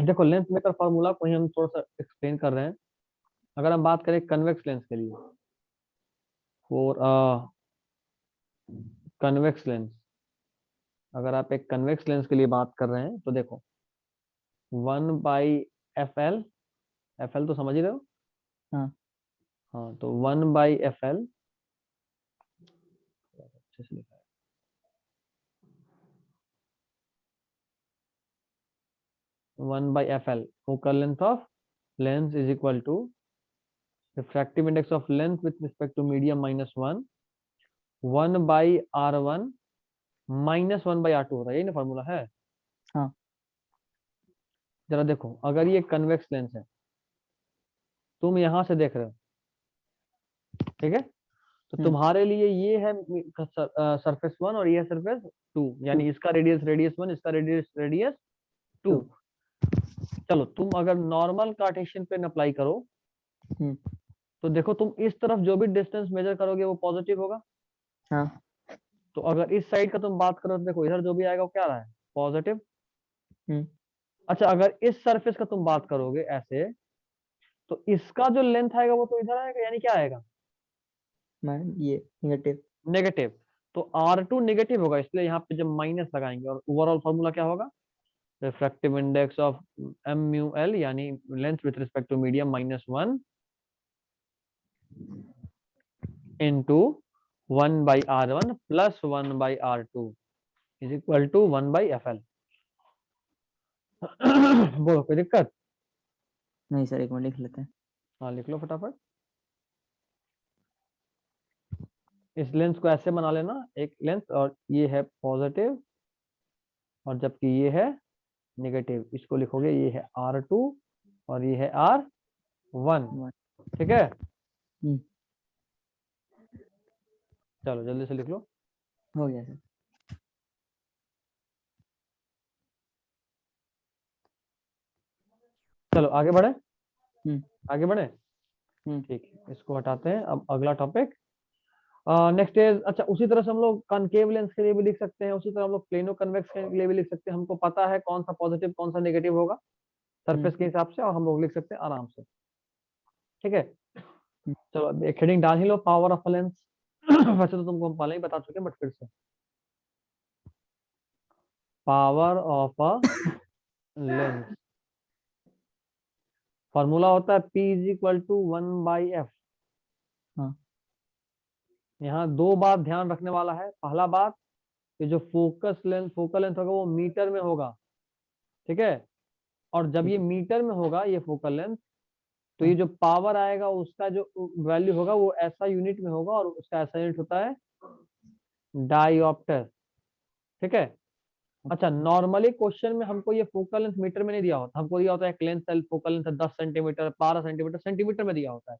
देखो लेंस मेकर फॉर्मूला को ही हम थोड़ा सा एक्सप्लेन कर रहे हैं। अगर हम बात करें कन्वेक्स लेंस के लिए, फॉर कन्वेक्स लेंस, अगर आप एक कन्वेक्स लेंस के लिए बात कर रहे हैं तो देखो 1/FL एफ एल तो समझ ही रहे हो। हाँ। हाँ तो 1/FL, अच्छे से लिखा है, 1/FL, focal length of lens is equal to refractive index of length with respect to medium minus 1/R1 minus 1/R2 होता है, यही ना फॉर्मूला है। हाँ। जरा देखो, अगर ये कन्वेक्स लेंस है, तुम यहां से देख रहे हो, ठीक है, तो तुम्हारे लिए ये है सरफेस 1 और ये है सरफेस 2, यानी इसका रेडियस रेडियस 1, इसका रेडियस रेडियस 2। चलो तुम अगर नॉर्मल कार्टेशियन पेन अप्लाई करो, तो देखो तुम इस तरफ जो भी डिस्टेंस मेजर करोगे वो पॉजिटिव होगा। हाँ। तो अगर इस साइड का तुम बात करो तो देखो इधर जो भी आएगा वो क्या रहा है, पॉजिटिव। अच्छा अगर इस सरफेस का तुम बात करोगे ऐसे, तो इसका जो लेंथ आएगा वो तो इधर आएगा, यानी क्या आएगा, ये नेगेटिव। नेगेटिव। तो R2 नेगेटिव होगा, इसलिए यहाँ पे जब माइनस लगाएंगे, और ओवरऑल फॉर्मूला क्या होगा, रिफ्रैक्टिव इंडेक्स ऑफ MUL यानी length with respect to medium -1 into 1/R1 plus 1/R2 is equal to 1/FL। बोलो कोई दिक्कत? नहीं सर, एक मिनट लिख लेते हैं। हाँ लिख लो फटाफट। इस लेंस को ऐसे बना लेना, एक लेंस, और ये है पॉजिटिव और जबकि ये है नेगेटिव, इसको लिखोगे ये है R2 और ये है R1, ठीक है। चलो जल्दी से लिख लो। हो गया सर। चलो आगे बढ़े, आगे बढ़े, ठीक है, इसको हटाते हैं। अब अगला टॉपिक नेक्स्ट इज, अच्छा उसी तरह से हम लोग कॉनकेव लेंस के लिए भी लिख सकते हैं, उसी तरह हम लोग प्लेनो कन्वेक्स के लिए भी लिख सकते हैं। हमको पता है कौन सा पॉजिटिव कौन सा नेगेटिव होगा सरफेस के हिसाब से, और हम लोग लिख सकते हैं आराम से, ठीक है। चलो अब एक हेडिंग डाल ही लो, पावर ऑफ अ लेंस। वैसे तो तुमको हम पहले ही बता चुके हैं, बट फिर से, power of a lens, formula होता है P is equal to 1/F। यहाँ दो बात ध्यान रखने वाला है। पहला बात कि जो फोकल लेंथ होगा वो मीटर में होगा, ठीक है। और जब ये मीटर में होगा ये फोकल लेंथ, तो ये जो पावर आएगा उसका जो वैल्यू होगा वो ऐसा यूनिट में होगा, और उसका ऐसा यूनिट होता है डायोप्टर, ठीक है। अच्छा नॉर्मली क्वेश्चन में हमको ये फोकल लेंथ मीटर में नहीं दिया होता, हमको दिया होता है एक लेंस सेल focal length 10 centimetre 12 centimetre centimetre में दिया होता है।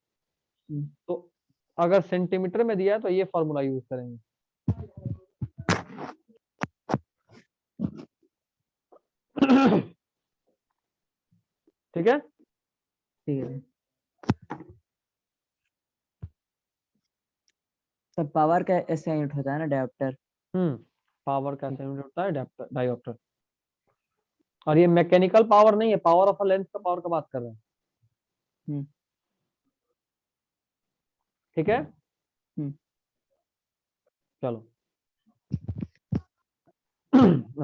तो अगर सेंटीमीटर में दिया है तो ये फॉर्मूला यूज करेंगे। ठीक है, ठीक है। सब पावर का ऐसे यूनिट होता है ना, डायोप्टर। पावर का ऐसा यूनिट होता है डायोप्टर। और ये मैकेनिकल पावर नहीं है, पावर ऑफ अ लेंस का पावर का बात कर रहे हैं, ठीक है। चलो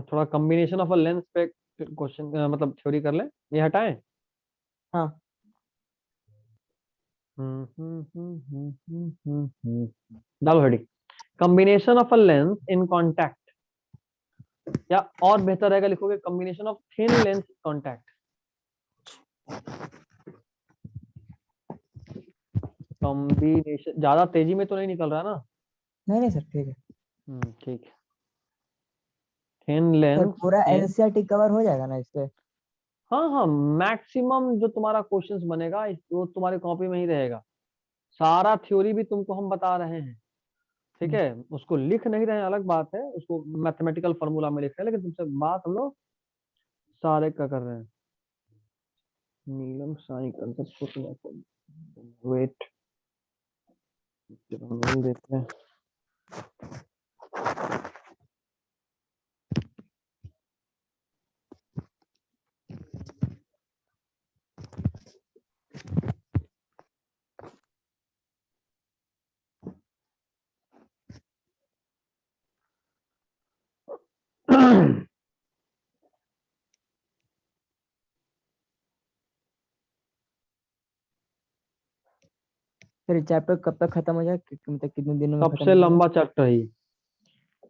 थोड़ा कॉम्बिनेशन ऑफ अ लेंस पे क्वेश्चन मतलब थ्योरी कर ले, ये हटाएं। हाँ। डालो heading, combination of a lens in contact, या और बेहतर रहेगा लिखोगे combination of thin lens contact. Combination ज्यादा तेजी में तो नहीं निकल रहा ना? नहीं सर, ठीक है। ठीक है, थिन सर लेंस पूरा इन, एनसीईआरटी कवर हो जाएगा ना इससे? हाँ हाँ, मैक्सिमम जो तुम्हारा क्वेश्चंस बनेगा वो तुम्हारी कॉपी में ही रहेगा। सारा थ्योरी भी तुमको हम बता रहे हैं, ठीक है। उसको लिख नहीं रहे हैं अलग बात है, उसको मैथमेटिकल फॉर्मूला में लिख रहे हैं, लेकिन तुमसे बात हम लोग सारे का कर रहे हैं। नीलम साई कंसेप्ट, वेट देते हैं। फिर ये चैप्टर कब तक खत्म हो जाए मतलब कितने दिनों में खत्म सबसे हो जाएगा? लंबा चैप्टर है ये,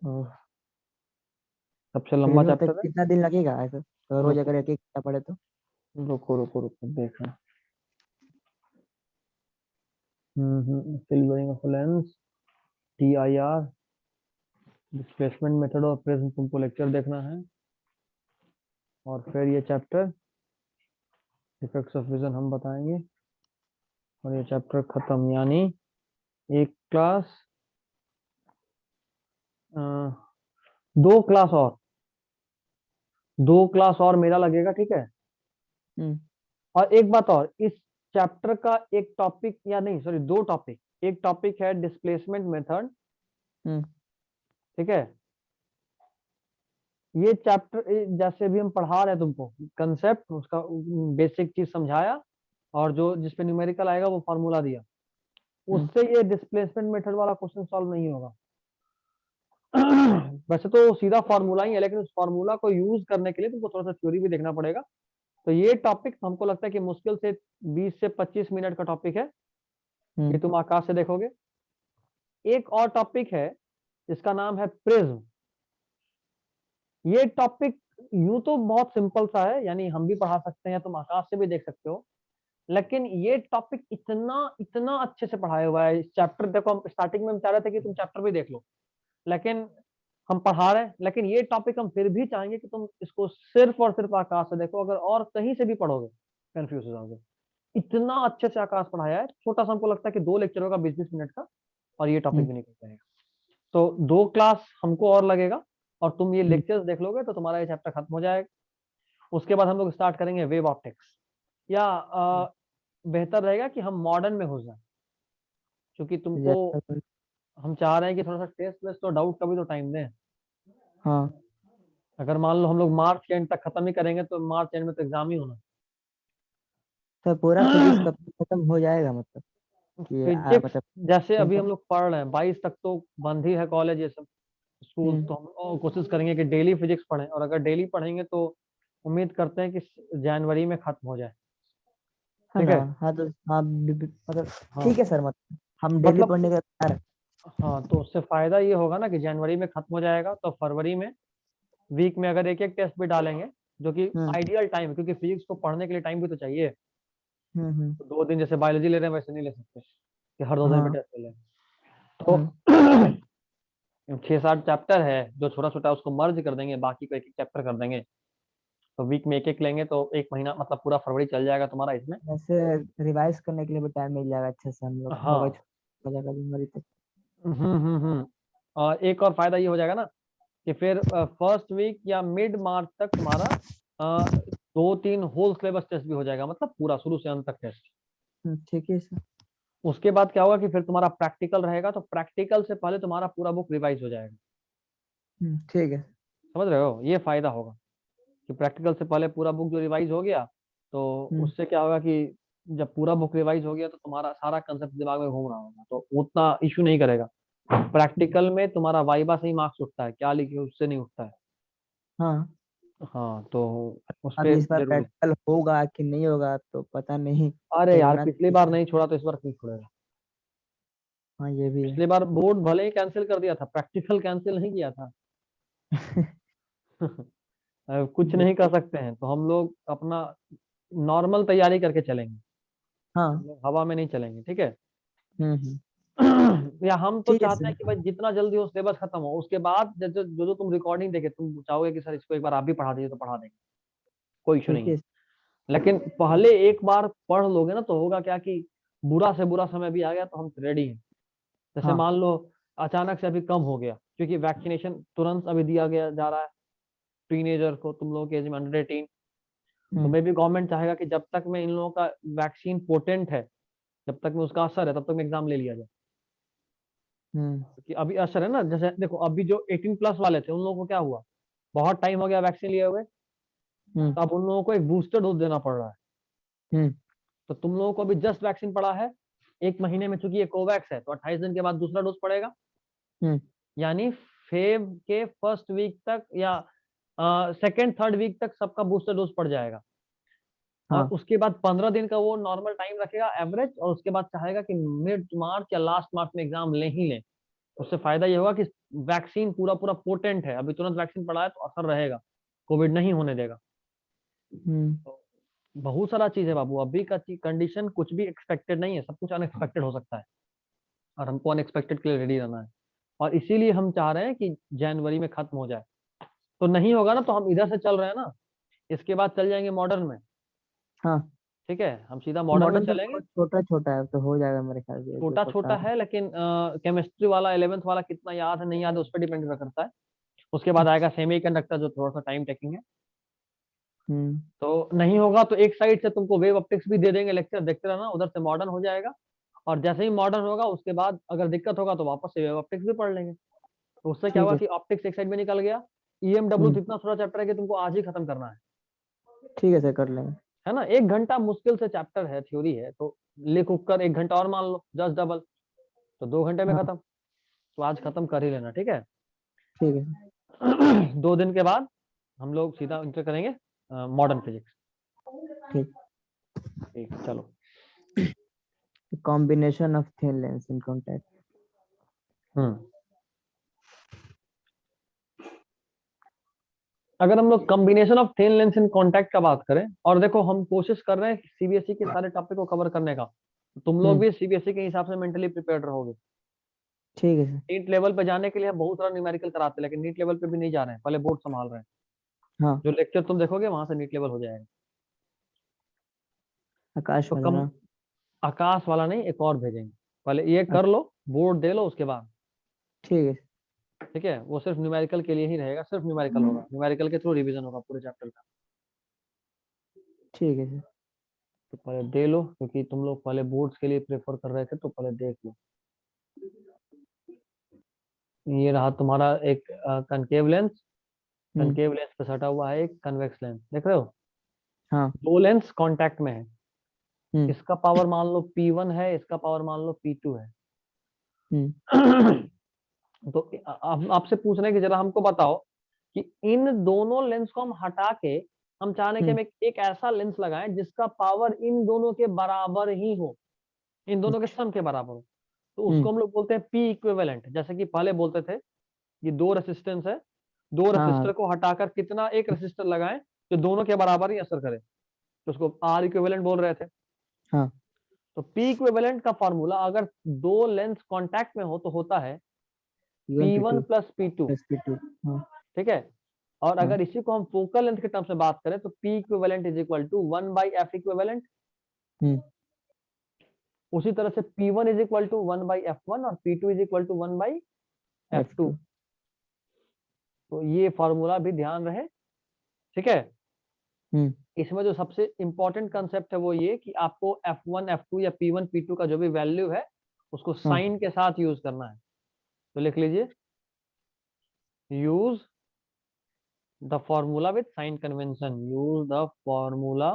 ओह, सबसे फिर लंबा भी मतलब चैप्टर है। कितना दिन लगेगा ऐसा तो रोज रुको अगर एक एक किताब पढ़े तो? रुको रुको रुको देखना। Silvering of lens, TIR, displacement method और प्रिज्म, तुमको लेक्चर देखना है। और फिर ये चैप्टर इफेक्ट्स ऑफ विजन हम बताएंगे, और ये चैप्टर खत्म, यानी एक क्लास, दो क्लास और, दो क्लास और मेरा लगेगा, ठीक है। हम्म और एक बात और, इस चैप्टर का एक टॉपिक, या नहीं सॉरी दो टॉपिक, एक टॉपिक है डिस्प्लेसमेंट मेथड, हम्म ठीक है। ये चैप्टर जैसे भी हम पढ़ा रहे हैं तुमको, कंसेप्ट उसका बेसिक चीज समझाया, और जो जिसपे न्यूमेरिकल आएगा वो फॉर्मूला दिया, हम्म उससे ये डिस्प्लेसमेंट मेथड वाला क्वेश्चन सॉल्व नहीं होगा। वैसे तो सीधा फॉर्मूला ही है, लेकिन उस फॉर्मूला को यूज करने के लिए तुमको थोड़ा सा थ्योरी भी देखना पड़ेगा। तो ये टॉपिक हमको लगता है कि मुश्किल से 20 से 25 मिनट का टॉपिक है, ये हम्म तुम आकाश से देखोगे। एक और टॉपिक है जिसका नाम है प्रिज्म। ये टॉपिक यूं तो बहुत सिंपल सा है, यानी हम भी पढ़ा सकते हैं, तुम आकाश से भी देख सकते हो, लेकिन ये टॉपिक इतना इतना अच्छे से पढ़ाया हुआ है। इस चैप्टर देखो, हम स्टार्टिंग में हम चाह रहे थे कि तुम चैप्टर भी देख लो, लेकिन हम पढ़ा रहे हैं, लेकिन ये टॉपिक हम फिर भी चाहेंगे कि तुम इसको सिर्फ और सिर्फ आकाश से देखो। अगर और कहीं से भी पढ़ोगे कंफ्यूज हो जाओगे, इतना अच्छे से आकाश पढ़ाया है। छोटा सा हमको लगता है कि 2 लेक्चर होगा 20-20 मिनट का, और ये टॉपिक हम्म भी निकल जाएगा। तो 2 क्लास हमको और लगेगा, और तुम ये हम्म लेक्चर्स देख लोगे तो तुम्हारा ये चैप्टर खत्म हो जाएगा। उसके बाद हम लोग स्टार्ट करेंगे वेव ऑप्टिक्स, या बेहतर रहेगा कि हम मॉडर्न में घुस जाए, क्योंकि तुमको जैसा हम चाह रहे हैं कि थोड़ा सा टेस्ट वेस्ट और डाउट का भी तो टाइम दें। हाँ अगर मान लो हम लोग मार्च के एंड तक खत्म ही करेंगे तो मार्च एंड में तो एग्जाम ही होना। तो पूरा फिजिक्स कब तक खत्म हो जाएगा मतलब कि फिजिक्स मतलब जैसे कौन अभी सा? हम लोग पढ़ रहे हैं, 22 तक तो बंद ही है कॉलेज ये सब, स्कूल। हम्म तो हम कोशिश करेंगे कि डेली फिजिक्स पढ़ें, और अगर डेली पढ़ेंगे तो उम्मीद करते हैं कि जनवरी में खत्म हो जाए, है ठीक ना? है। हाँ तो हाँ मतलब हाँ ठीक है सर, मतलब हम डेली मतलब, पढ़ने का तैयार हैं। हाँ तो उससे फायदा ये होगा ना कि जनवरी में खत्म हो जाएगा, तो फरवरी में वीक में अगर एक एक टेस्ट भी डालेंगे, जो कि हम्म आइडियल टाइम है, क्योंकि फिजिक्स को पढ़ने के लिए टाइम भी तो चाहिए। हम्म तो 2 दिन जैसे बायोलॉजी ले रहे हैं वैसे नहीं ले सकते कि हर 2 दिन पे हाँ टेस्ट ले लें। तो हम्म 6-7 चैप्टर है, जो छोटा छोटा उसको मर्ज कर देंगे, बाकी को एक एक चैप्टर कर देंगे। तो वीक में एक एक लेंगे, तो एक महीना मतलब पूरा फरवरी चल जाएगा तुम्हारा इसमें। वैसे रिवाइज करने के लिए भी टाइम मिल जाएगा अच्छे से, हम लोग होगा हाँ। हो जाएगा जनवरी तक। हम्म। और एक और फायदा ये हो जाएगा ना कि फिर फर्स्ट वीक या मिड मार्च तक तुम्हारा 2-3 होल सिलेबस टेस्ट भी हो जाएगा, मतलब पूरा शुरू से अंत तक टेस्ट। ठीक है सर। उसके बाद क्या होगा कि फिर तुम्हारा प्रैक्टिकल रहेगा, तो प्रैक्टिकल से पहले तुम्हारा पूरा बुक रिवाइज हो जाएगा। ठीक है। समझ रहे हो, ये फायदा होगा कि प्रैक्टिकल से पहले पूरा बुक जो रिवाइज हो गया, तो हम्म उससे क्या होगा कि जब पूरा बुक रिवाइज हो गया तो तुम्हारा सारा कंसेप्ट दिमाग में घूम रहा होगा, तो उतना इश्यू नहीं करेगा। प्रैक्टिकल में तुम्हारा वाइबा से ही मार्क्स उठता है, क्या लिखे उससे नहीं उठता है। हाँ हाँ तो उस अब पे इस बार जरूरी। प्रैक्टिकल होगा कि नहीं होगा तो पता नहीं, अरे यार, देखना पिछली तो। बार नहीं छोड़ा तो इस बार क्यों छोड़ेगा। हाँ ये भी है। पिछली बार बोर्ड भले ही कैंसिल कर दिया था, प्रैक्टिकल कैंसिल नहीं किया था। कुछ ये- नहीं कर सकते हैं, तो हम लोग अपना नॉर्मल तैयारी करके चलेंगे, हम हाँ लोग हवा में नहीं चलेंगे, ठीक है। हम्म। या हम तो ठीक है चाहते सर। हैं कि भाई जितना जल्दी हो सिलेबस खत्म हो, उसके बाद जो जो जो तुम रिकॉर्डिंग देखे, तुम चाहोगे कि सर इसको एक बार आप भी पढ़ा दीजिए, तो पढ़ा देंगे, कोई इशू ठीक नहीं है। है। लेकिन पहले एक बार पढ़ लोगे ना, तो होगा क्या कि बुरा से बुरा समय भी आ गया तो हम रेडी हैं। जैसे हाँ मान लो अचानक से अभी कम हो गया, क्योंकि वैक्सीनेशन तुरंत अभी दिया गया जा रहा है टीनेजर को, तुम लोगों के एज में अंडर 18। तो हम्म मे भी गवर्नमेंट चाहेगा कि जब तक में इन लोगों का वैक्सीन पोटेंट है, जब तक में उसका असर है, तब तक में एग्जाम ले लिया जाए। हम्म क्योंकि अभी असर है ना, जैसे देखो अभी जो 18+ वाले थे उन लोगों को क्या हुआ, बहुत टाइम हो गया वैक्सीन लिए हुए, हम्म तो अब उन लोगों को एक बूस्टर डोज देना पड़ रहा है। हम्म तो तुम लोगों को अभी जस्ट वैक्सीन पड़ा है, एक महीने में, चूंकि ये कोवैक्स है तो 28 दिन के बाद दूसरा डोज पड़ेगा। हम्म यानी फेब के फर्स्ट वीक तक या सेकेंड थर्ड वीक तक सबका बूस्टर डोज पड़ जाएगा। हाँ। और उसके बाद 15 दिन का वो नॉर्मल टाइम रखेगा एवरेज, और उसके बाद चाहेगा कि मिड मार्च या लास्ट मार्च में एग्जाम ले ही ले। उससे फायदा ये होगा कि वैक्सीन पूरा पूरा पोटेंट है, अभी तुरंत वैक्सीन पड़ा है तो असर रहेगा, कोविड नहीं होने देगा। हम्म। तो बहुत सारा चीज है बाबू, अभी का कंडीशन कुछ भी एक्सपेक्टेड नहीं है, सब कुछ अनएक्सपेक्टेड हो सकता है, और हमको अनएक्सपेक्टेड के लिए रेडी रहना है। और इसीलिए हम चाह रहे हैं कि जनवरी में खत्म हो जाए। तो नहीं होगा ना, तो हम इधर से चल रहे हैं ना, इसके बाद चल जाएंगे मॉडर्न में। हाँ, ठीक है, हम सीधा मॉडर्न में मॉडर्न तो चलेंगे। बहुत छोटा छोटा है, तो हो जाएगा मेरे ख्याल से एक दो छोटा सप्ताह छोटा में। है, लेकिन केमिस्ट्री वाला 11th वाला कितना याद है नहीं याद है उस पर डिपेंड करता है। उसके बाद आएगा सेमीकंडक्टर, जो थोड़ा सा टाइम टेकिंग है। हम्म। तो नहीं होगा तो एक साइड से तुमको वेव ऑप्टिक्स भी दे देंगे, लेक्चर देखते रहना, उधर से मॉडर्न हो जाएगा। और जैसे ही मॉडर्न होगा उसके बाद अगर दिक्कत होगा तो वापस से वेव ऑप्टिक्स भी पढ़ लेंगे। तो उससे क्या ठीक होगा है। कि ऑप्टिक्स एक साइड में निकल गया। ईएमडब्ल्यू तो हम्म। इतना थोड़ा चैप्टर है कि तुमको आज ही खत्म करना ठीक है सर, कर लेंगे। है ना। 1 घंटा मुश्किल से चैप्टर है, थ्योरी है, तो लिख उख कर 1 घंटा और मान लो, जस्ट डबल, तो 2 घंटे में हाँ। खत्म। तो आज खत्म कर ही लेना, ठीक है। ठीक है। 2 दिन के बाद हम लोग सीधा इंटर करेंगे मॉडर्न फिजिक्स। ठीक। ठीक है, चलो। Combination of thin lens in contact. Hmm अगर हम लोग combination of thin lens in contact का बात करें, और देखो हम कोशिश कर रहे हैं सीबीएसई के सारे टॉपिक को कवर करने का, तो तुम लोग हम्म। भी सीबीएसई के हिसाब से मेंटली प्रिपेयर्ड रहोगे। ठीक है सर। नीट लेवल पे जाने के लिए हम बहुत सारा न्यूमेरिकल कराते हैं, लेकिन नीट लेवल पे भी नहीं जा रहे हैं, पहले बोर्ड संभाल रहे हैं। हाँ। जो लेक्चर तुम देखोगे वहां से नीट लेवल हो जाएगा। आकाश तो वाला कम ना। आकाश वाला नहीं, एक और भेजेंगे, पहले ये कर लो, बोर्ड दे लो उसके बाद। ठीक है। ठीक है, वो सिर्फ न्यूमेरिकल के लिए ही रहेगा, सिर्फ न्यूमेरिकल होगा, न्यूमेरिकल के थ्रू रिवीजन होगा पूरे चैप्टर का। ठीक है सर। तो पहले दे लो, क्योंकि तुम लोग पहले बोर्ड्स के लिए प्रेफर कर रहे थे, तो पहले देख लो। ये रहा तुम्हारा एक कनकेव लेंस। हम्म। कनकेव लेंस पे सटा हुआ है एक कन्वेक्स लेंस, देख रहे हो। हाँ। दो लेंस कांटेक्ट में है, हम्म। इसका पावर मान लो P1 है, इसका पावर मान लो P2 है। हम्म। तो अब आपसे पूछ रहे हैं कि जरा हमको बताओ कि इन दोनों लेंस को हम हटा के, हम चाह रहे हैं कि हम्म। हम एक ऐसा लेंस लगाएं जिसका पावर इन दोनों के बराबर ही हो, इन दोनों के अच्छा। सम के बराबर हो। तो हम्म। उसको हम लोग बोलते हैं पी इक्विवेलेंट। जैसे कि पहले बोलते थे ये दो रेसिस्टेंस है, दो हाँ हाँ। रेसिस्टर को हटाकर कितना एक रेसिस्टर लगाएं जो दोनों के बराबर ही असर करे, तो उसको आर इक्विवेलेंट बोल रहे थे। हाँ। तो पी इक्विवेलेंट का फॉर्मूला, अगर दो लेंस कांटेक्ट में हो तो होता है P1 P1 P2 plus P2। Plus P2। हाँ। ठीक है, और हाँ। अगर इसी को हम फोकल लेंथ के टर्म्स में बात करें तो P equivalent is equal to 1/f equivalent. Hmm. उसी तरह से P1 is equal to 1/f1 और P2 is equal to 1/f2। F2। तो ये फॉर्मूला भी ध्यान रहे, ठीक है। हम्म। इसमें जो सबसे इंपॉर्टेंट कंसेप्ट है वो ये कि आपको F1 F2 या P1 P2 का जो भी वैल्यू है उसको हाँ। साइन के साथ यूज करना है। तो लिख लीजिए, use the formula with sign convention, use the formula.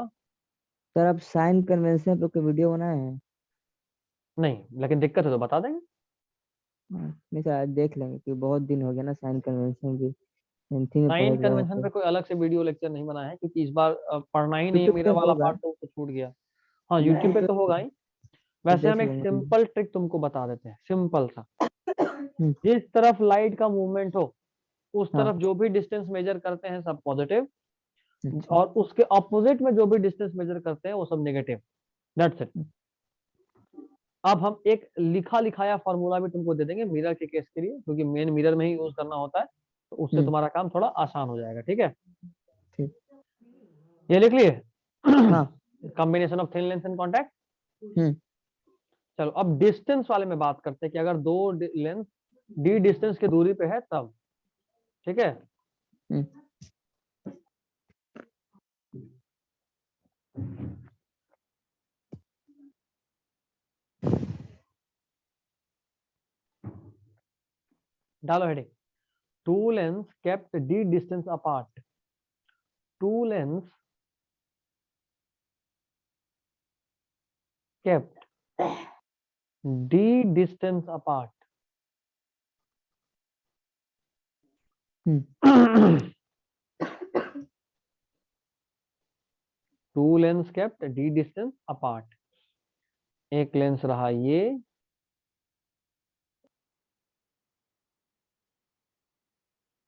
Sir आप साइन कन्वेंशन पे कोई वीडियो बनाए हैं? नहीं, लेकिन दिक्कत है तो बता देंगे। हाँ, नहीं सर, आज देख लेंगे क्योंकि बहुत दिन हो गया ना साइन कन्वेंशन भी, एनथी में साइन पढ़े थे कन्वेंशन तो। पे कोई अलग से वीडियो लेक्चर नहीं बना है, क्योंकि इस बार पढ़ना ही नहीं है, यूट्यूब पे मेरा वाला होगा। पार्ट तो छूट गया। हाँ, यूट्यूब यूट्यूब पे पे तो होगा होगा, ही। तो वैसे देख हम एक लेंगे। सिंपल ट्रिक तुमको बता देते हैं, सिंपल सा। हम्म। जिस तरफ लाइट का मूवमेंट हो उस हाँ। तरफ जो भी डिस्टेंस मेजर करते हैं सब पॉजिटिव, अच्छा। और उसके ऑपोजिट में जो भी डिस्टेंस मेजर करते हैं वो सब नेगेटिव। That's it. अब हम एक लिखा लिखाया फॉर्मूला भी तुमको दे देंगे मिरर के केस के लिए, क्योंकि मेन मिरर में ही यूज करना होता है, तो उससे हम्म। तुम्हारा काम थोड़ा आसान हो जाएगा, ठीक है। ठीक। ये लिख लिए, हाँ। Combination of thin lens and contact. Hmm. चलो अब डिस्टेंस वाले में बात करते हैं कि अगर दो लेंस डी डिस्टेंस की दूरी पे है तब, ठीक है। हम्म। डालो heading, two lens kept d distance apart, two lens kept d distance apart. Hmm. Two lens kept d distance apart. एक लेंस रहा ये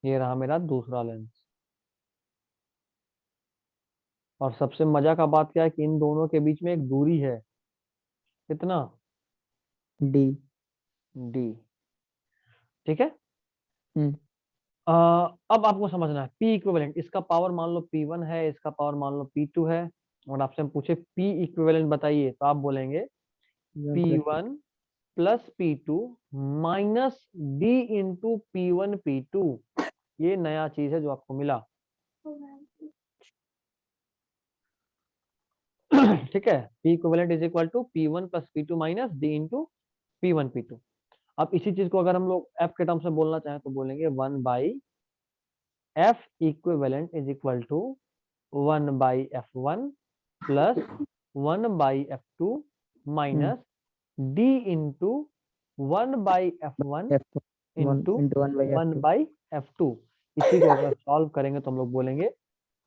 रहा मेरा दूसरा लेंस। और सबसे मजा का बात क्या है कि इन दोनों के बीच में एक दूरी है, कितना? डी। d। ठीक है। हम्म। अब आपको समझना है P इक्विवेलेंट, इसका पावर मान लो P1 है, इसका पावर मान लो P2 है, और आपसे हम पूछे P इक्विवेलेंट बताइए, तो आप बोलेंगे P1 plus P2 minus D into P1 P2। ये नया चीज है जो आपको मिला। ठीक है, P equivalent is equal to P1 plus P2 minus D into P1 P2। अब इसी चीज को अगर हम लोग F के टर्म से बोलना चाहें तो बोलेंगे 1 by F equivalent is equal to 1 by F1 plus 1 by F2 minus D into 1 by F1 F1 into into 1 by 1 F2। By F2। इसी को अगर सॉल्व करेंगे तो हम लोग बोलेंगे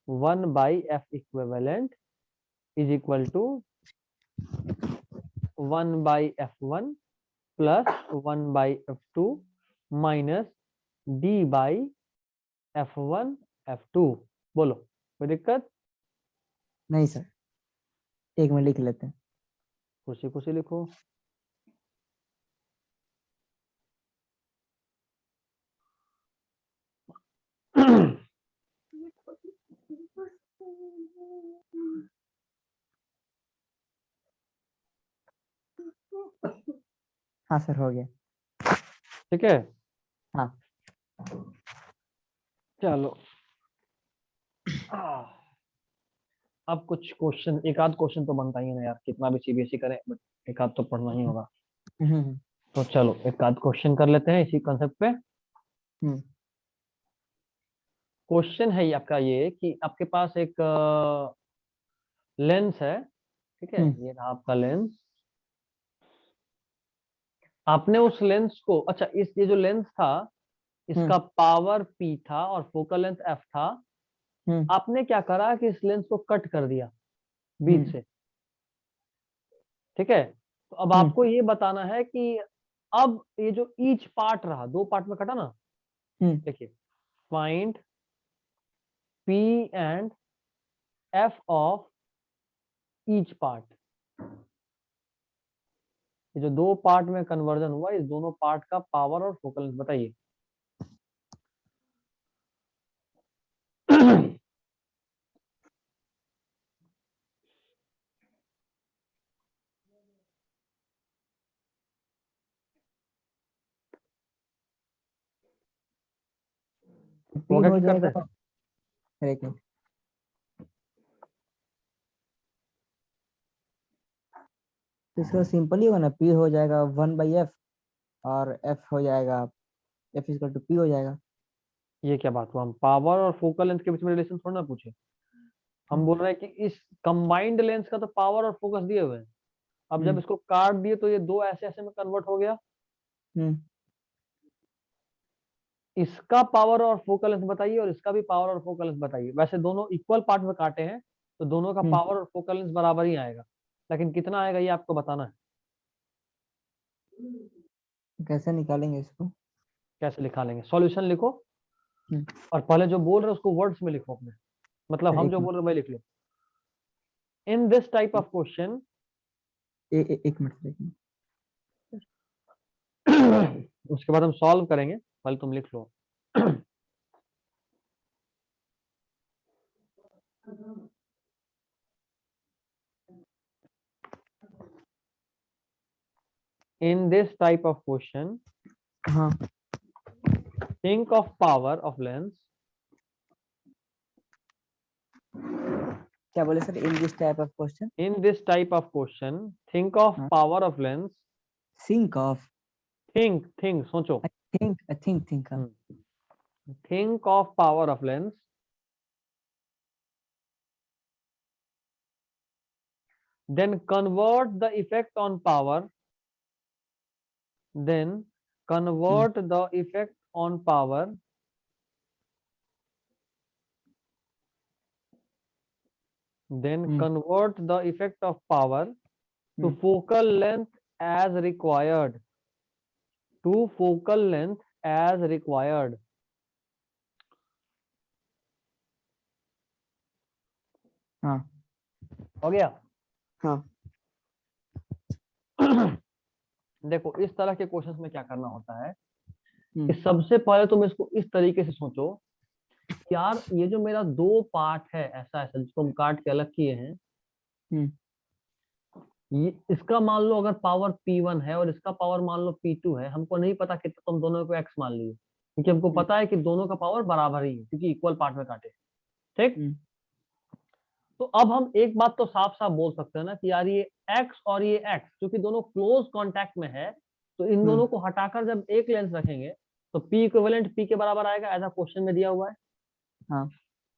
1 by F equivalent is equal to 1 by F1 plus 1 by F2 minus D by F1 F2। बोलो, कोई दिक्कत? नहीं सर, एक में लिख लेते हैं। खुशी खुशी लिखो। हाँ सर, हो गया। ठीक है, हाँ। चलो। अब कुछ क्वेश्चन, एक आध क्वेश्चन तो बनता ही है ना यार, कितना भी सीबीएसई करें बट एक आध तो पढ़ना ही होगा। हम्म। तो चलो एक आध क्वेश्चन कर लेते हैं इसी कंसेप्ट पे। हम्म। क्वेश्चन है ये आपका, ये कि आपके पास एक लेंस है, ठीक है, हम्म। ये रहा आपका लेंस। आपने उस लेंस को, अच्छा इस ये जो लेंस था इसका पावर P था और फोकल लेंथ F था। हम्म। आपने क्या करा कि इस लेंस को कट कर दिया बीच हम्म। से, ठीक है। तो अब हम्म। आपको ये बताना है कि अब ये जो ईच पार्ट रहा, दो पार्ट में कटा ना, हम्म। देखिए, find P and F of each part. ये जो दो पार्ट में कन्वर्जन हुआ, इस दोनों पार्ट का पावर और फोकल लेंथ बताइए। पी होगा हो क्या करते जाएगा। हैं? एक मिनट, तो इसका सिंपल ही होगा ना, पी हो जाएगा 1/f और एफ हो जाएगा, एफ इक्वल टू पी हो जाएगा। ये क्या बात हुआ, हम पावर और फोकल लेंथ के बीच में रिलेशन थोड़ा ना पूछे। हम बोल रहे हैं कि इस कंबाइंड लेंस का तो पावर और फोकस दिए हुए हैं। अब जब हम्म। इसको काट दिए तो ये दो ऐसे ऐसे में कन्वर्ट हो गया। हम्म। इसका पावर और फोकल लेंथ बताइए और इसका भी पावर और फोकल लेंथ बताइए। वैसे दोनों इक्वल पार्ट में काटे हैं तो दोनों का हम्म। पावर और फोकल लेंथ बराबर ही आएगा, लेकिन कितना आएगा ये आपको बताना है। कैसे निकालेंगे इसको? कैसे लिखा लेंगे, सॉल्यूशन लिखो हम्म। और पहले जो बोल रहे हैं उसको वर्ड्स में लिखो अपने, मतलब हम एक जो मिनट, बोल रहे हैं वही लिख लो। In this type of question, एक मिनट, एक मिनट। उसके बाद हम सॉल्व करेंगे, पहले तुम लिख लो। In this type of question, हाँ, think of power of lens. क्या बोले sir? In this type of question. In this type of question, think of हाँ, power of lens. Think of. Think, सोचो। Think. Hmm. Think of power of lens. Then convert the effect on power. Then convert the effect on power then convert the effect of power to Hmm. focal length as required. To focal length as required. हाँ हो गया? हाँ देखो इस तरह के questions में क्या करना होता है हम्म, कि सबसे पहले तुम इसको इस तरीके से सोचो कि यार ये जो मेरा दो पार्ट है ऐसा ऐसा जिसको हम काट के अलग किए हैं, हम्म, ये इसका मान लो अगर पावर P1 है और इसका पावर मान लो P2 है, हमको नहीं पता कितना, तुम दोनों को x मान लिए क्योंकि हमको हम्म, पता है कि दोनों का पावर बराबर ही है क्योंकि इक्वल पार्ट में काटे। ठीक, हम्म, तो अब हम एक बात तो साफ साफ बोल सकते हैं ना कि यार ये x और ये x क्योंकि दोनों क्लोज कांटेक्ट में है, तो इन हम्म, दोनों को हटाकर जब एक लेंस रखेंगे तो P इक्विवेलेंट P के बराबर आएगा, ऐसा क्वेश्चन में दिया हुआ है। हाँ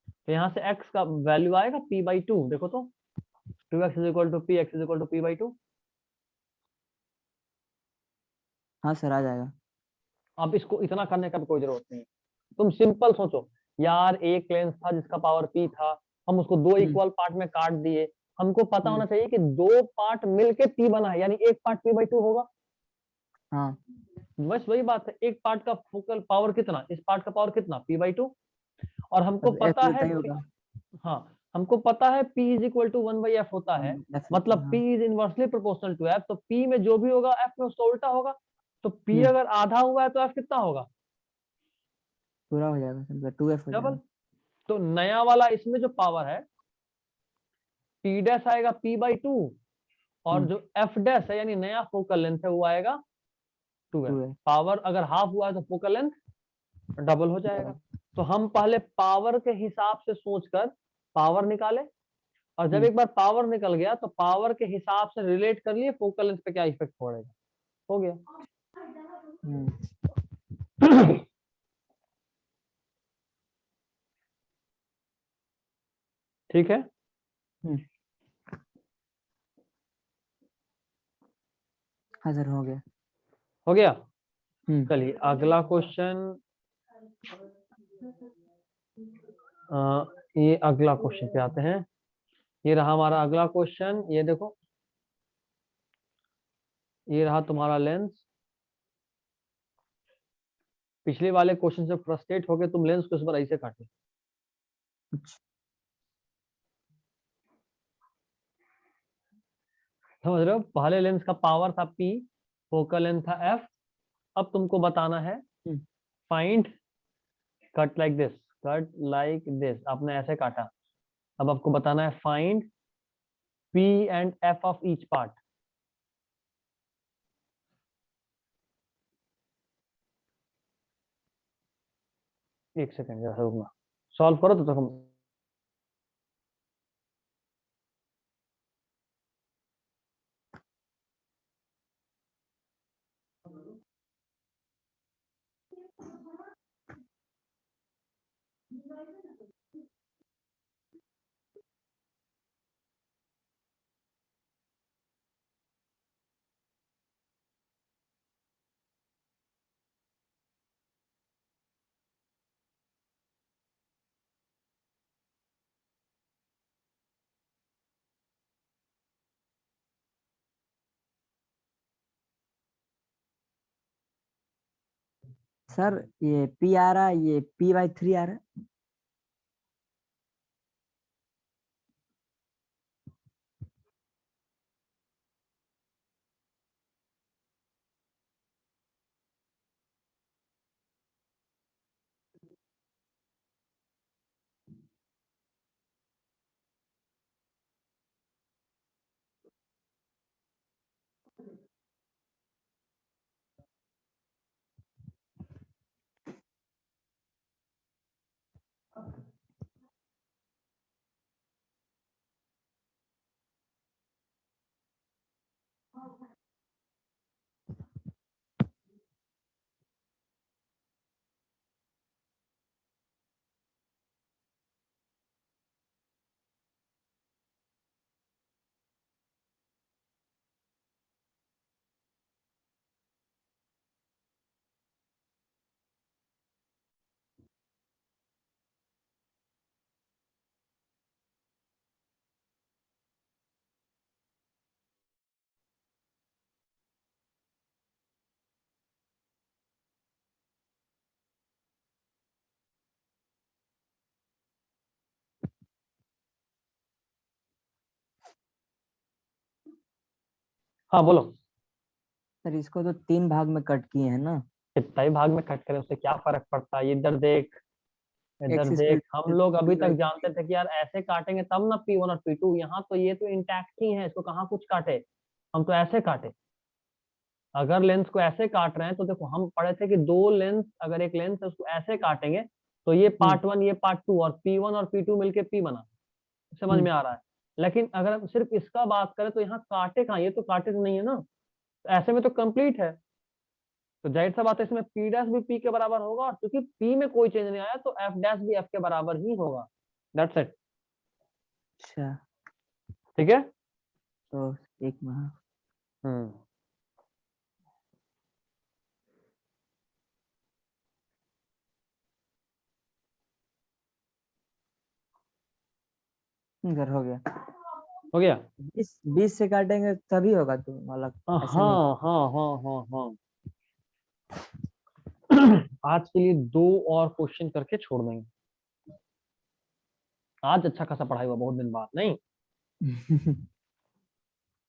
तो यहाँ से x का वैल्यू आएगा P/2। देखो तो 2x is equal to P, x is equal to P/2। हाँ सर आ जाएगा। अब इसको इतना करने का भी कोई जरूरत नहीं है, तुम सिंपल सोचो यार एक लेंस था जिसका पावर P था, हम उसको दो हम्म, इक्वल पार्ट में काट दिए, हमको पता हम्म, होना चाहिए कि दो पार्ट मिलके P बना है, यानी एक पार्ट P/2 होगा। हाँ बस वही बात है, एक पार्ट का फोकल पावर कितना, इस पार्ट का पावर कितना P/2, और हमको तब पता एफ है उतना ही होगा। हाँ हमको पता है P is equal to 1/f होता है, एफ मतलब P हाँ। Is inversely proportional to F, तो P में जो भी होगा F में उसका उल्टा होगा, तो P हम्म, अगर आधा हुआ है तो F कितना होगा, पूरा हो जाएगा सर, 2F हो डबल। जाएगा। तो नया वाला इसमें जो पावर है P डैश आएगा P/2, और हम्म, जो F डैश है यानी नया फोकल लेंथ है वो आएगा 2F। 2F। पावर अगर हाफ हुआ है तो फोकल लेंथ डबल हो जाएगा। तो हम पहले पावर के हिसाब से सोचकर पावर निकाले, और जब हम्म, एक बार पावर निकल गया तो पावर के हिसाब से रिलेट कर लिए फोकल लेंथ पे क्या इफेक्ट पड़ेगा, हो गया। हम्म, ठीक है, हम्म, हाँ सर हो गया। हो गया। हम्म, चलिए अगला क्वेश्चन, ये अगला क्वेश्चन पे आते हैं। ये रहा हमारा अगला क्वेश्चन, ये देखो ये रहा तुम्हारा लेंस। पिछले वाले क्वेश्चन से फ्रस्ट्रेट होकर तुम लेंस को इस बार ऐसे काटे, अच्छा, समझ रहे हो, पहले लेंस का पावर था P, फोकल लेंथ था F। अब तुमको बताना है hmm, find cut like this, cut like this, आपने ऐसे काटा। अब आपको बताना है find P and F of each part. एक सेकेंड जरा रुकना, सॉल्व करो तो तक हम। सर ये P आ रहा है, ये P/3 आ रहा है। हाँ बोलो। सर इसको तो 3 भाग में कट किए हैं ना। कितना ही भाग में कट करें उससे क्या फर्क पड़ता है, इधर देख इधर एक्स देख। स्क्वायर हम लोग अभी तक वाई जानते थे कि यार ऐसे काटेंगे तब ना P1 और P2, यहाँ तो ये तो इंटैक्ट ही है, इसको कहाँ कुछ काटे, हम तो ऐसे काटे। अगर लेंस को ऐसे काट रहे हैं तो देखो हम पढ़े थे कि दो लेंस, अगर एक लेंस है उसको ऐसे काटेंगे तो ये हम्म पार्ट 1 ये पार्ट 2 और P1 और P2 मिलके P बना। समझ हम्म में आ रहा है। लेकिन अगर हम सिर्फ इसका बात करें तो यहाँ काटे कहाँ, ये तो काटे तो नहीं है ना, तो ऐसे में तो कंप्लीट है। तो जाहिर सा बात है इसमें P डैश भी P के बराबर होगा, और क्योंकि P में कोई चेंज नहीं आया तो F डैश भी F के बराबर ही होगा। That's it. अच्छा ठीक है। तो एक माह हम्म। इधर हो गया। हो गया। 20 से काटेंगे तभी होगा तो मतलब हाँ ऐसे नहीं। हाँ हाँ हाँ हाँ हाँ। आज के लिए दो और क्वेश्चन करके छोड़ देंगे। आज अच्छा खासा पढ़ाई हुआ बहुत दिन बाद नहीं।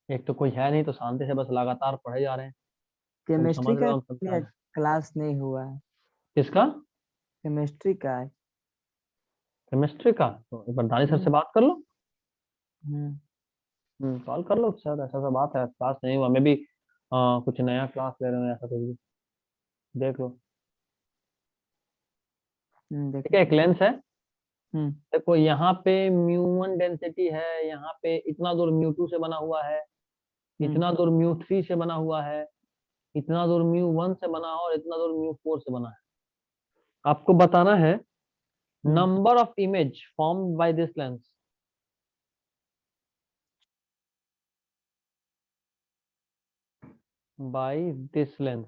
एक तो कोई है नहीं तो शांति से बस लगातार पढ़े जा रहे हैं। तुम समझ केमिस्ट्री रहे का हो हम समझा रहे हैं। क्लास नहीं हुआ है। किसका? केमिस्ट्री का है। केमिस्ट्री का तो एक बार दानी सर हम्म से बात कर लो। हम्म कॉल कर लो सर, ऐसा ऐसा बात है, क्लास नहीं हुआ, मैं भी कुछ नया क्लास ले रहे हैं ऐसा कुछ भी। देख लो। ठीक है, देखेंगे। एक लेंस है। हम्म देखो यहाँ पे म्यू 1 डेंसिटी है, यहाँ पे इतना दूर म्यू 2 से बना हुआ है, हम्म इतना दूर म्यू 3 से बना हुआ है, इतना दूर म्यू 1 से बना है, और इतना दूर म्यू 4 से बना है। आपको बताना है hmm number of image formed by this lens. By this lens.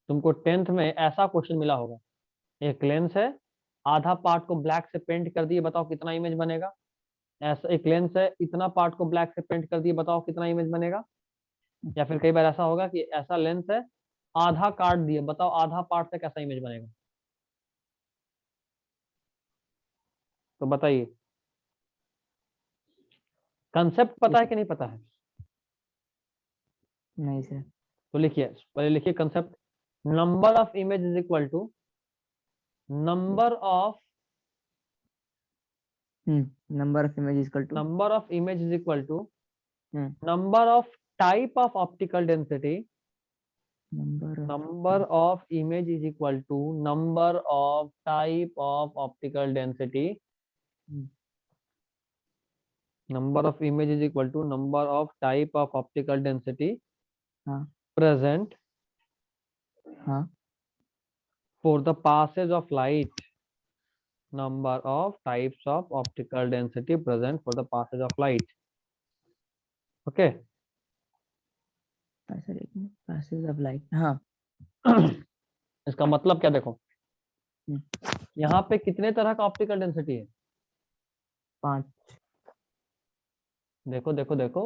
तुमको 10th में ऐसा क्वेश्चन मिला होगा, एक लेंस है, आधा पार्ट को ब्लैक से पेंट कर दिए, बताओ कितना इमेज बनेगा। ऐसा एक लेंस है, इतना पार्ट को ब्लैक से पेंट कर दिए, बताओ कितना इमेज बनेगा। या फिर कई बार ऐसा होगा कि ऐसा लेंस है, आधा काट दिए, बताओ आधा पार्ट से कैसा इमेज बनेगा। तो बताइए, कंसेप्ट पता है कि नहीं पता है? नहीं सर। तो लिखिए, पहले लिखिए concept. Number of image is equal to number of number of image equal to number of image is equal to hmm number of type of optical density. Number of number of image is equal to number of type of optical density. Number of image is equal to number of type of optical density हाँ present हाँ for the passage of light. Number of types of optical density present for the passage of light. Okay. Sir एक minute passage of light हाँ। इसका मतलब क्या देखो, हम्म, यहाँ पे कितने तरह का ऑप्टिकल डेंसिटी है? 5 देखो देखो देखो,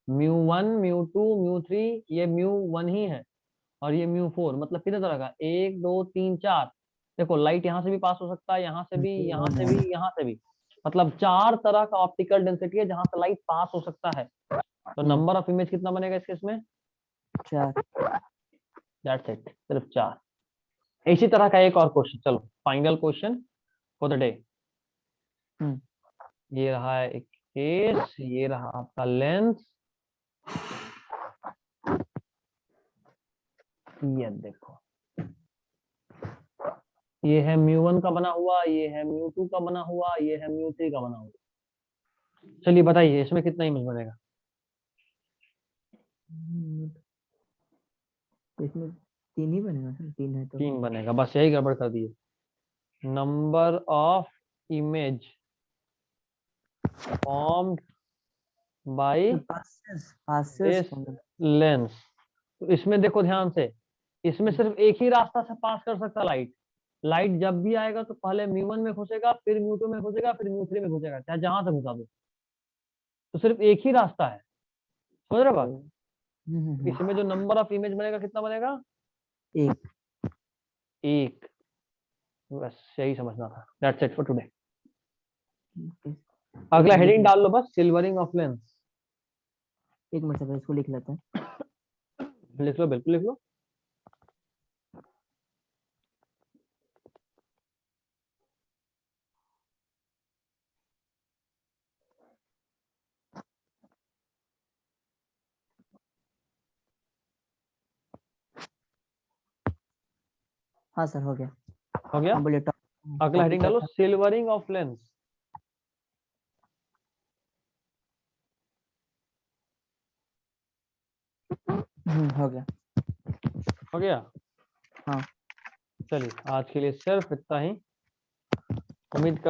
म्यू 1 म्यू 2 म्यू 3, ये म्यू 1 ही है, और ये म्यू 4, मतलब कितने तरह का, 1 2 3 4। देखो लाइट यहाँ से भी पास हो सकता है, यहाँ से भी, यहाँ से भी, यहाँ से भी, मतलब 4 तरह का ऑप्टिकल डेंसिटी है जहां से लाइट पास हो सकता है। तो हम्म, नंबर ऑफ इमेज कितना बनेगा इस केस में? 4 दैट्स इट, सिर्फ 4। इसी तरह का एक और क्वेश्चन, चलो final question for the day. Hmm ये रहा है एक केस, ये रहा आपका लेंस, ये देखो, ये है म्यू 1 का बना हुआ, ये है म्यू 2 का बना हुआ, ये है म्यू 3 का बना हुआ। चलिए बताइए इसमें कितना इमेज बनेगा? तो इसमें 3 ही बनेगा सर, 3 है तो 3 बनेगा, बस यही गड़बड़ कर दिए। Number of image formed bye passes passes this lens. तो इसमें देखो ध्यान से, इसमें सिर्फ एक ही रास्ता से पास कर सकता लाइट। लाइट जब भी आएगा तो पहले म्यू 1 में घुसेगा, फिर म्यू 2 में घुसेगा, फिर म्यू 3 में घुसेगा, चाहे जहां से घुसा दो। तो सिर्फ एक ही रास्ता है, समझ रहे बात? इसमें जो नंबर ऑफ इमेज बनेगा कितना बनेगा? एक 1। बस यही समझना था। That's it for today. अगला एक लिख हेडिंग डाल लो बस, सिल्वरिंग ऑफ लेंस। एक मिनट सर इसको लिख लेते हैं। लिख लो, बिल्कुल लिख लो। हाँ सर हो गया। हो गया। हाँ बोलिए। अगला हेडिंग डालो, सिल्वरिंग ऑफ लेंस। हो गया। हो गया। हाँ। चलिए आज के लिए सिर्फ इतना ही। उम्मीद कर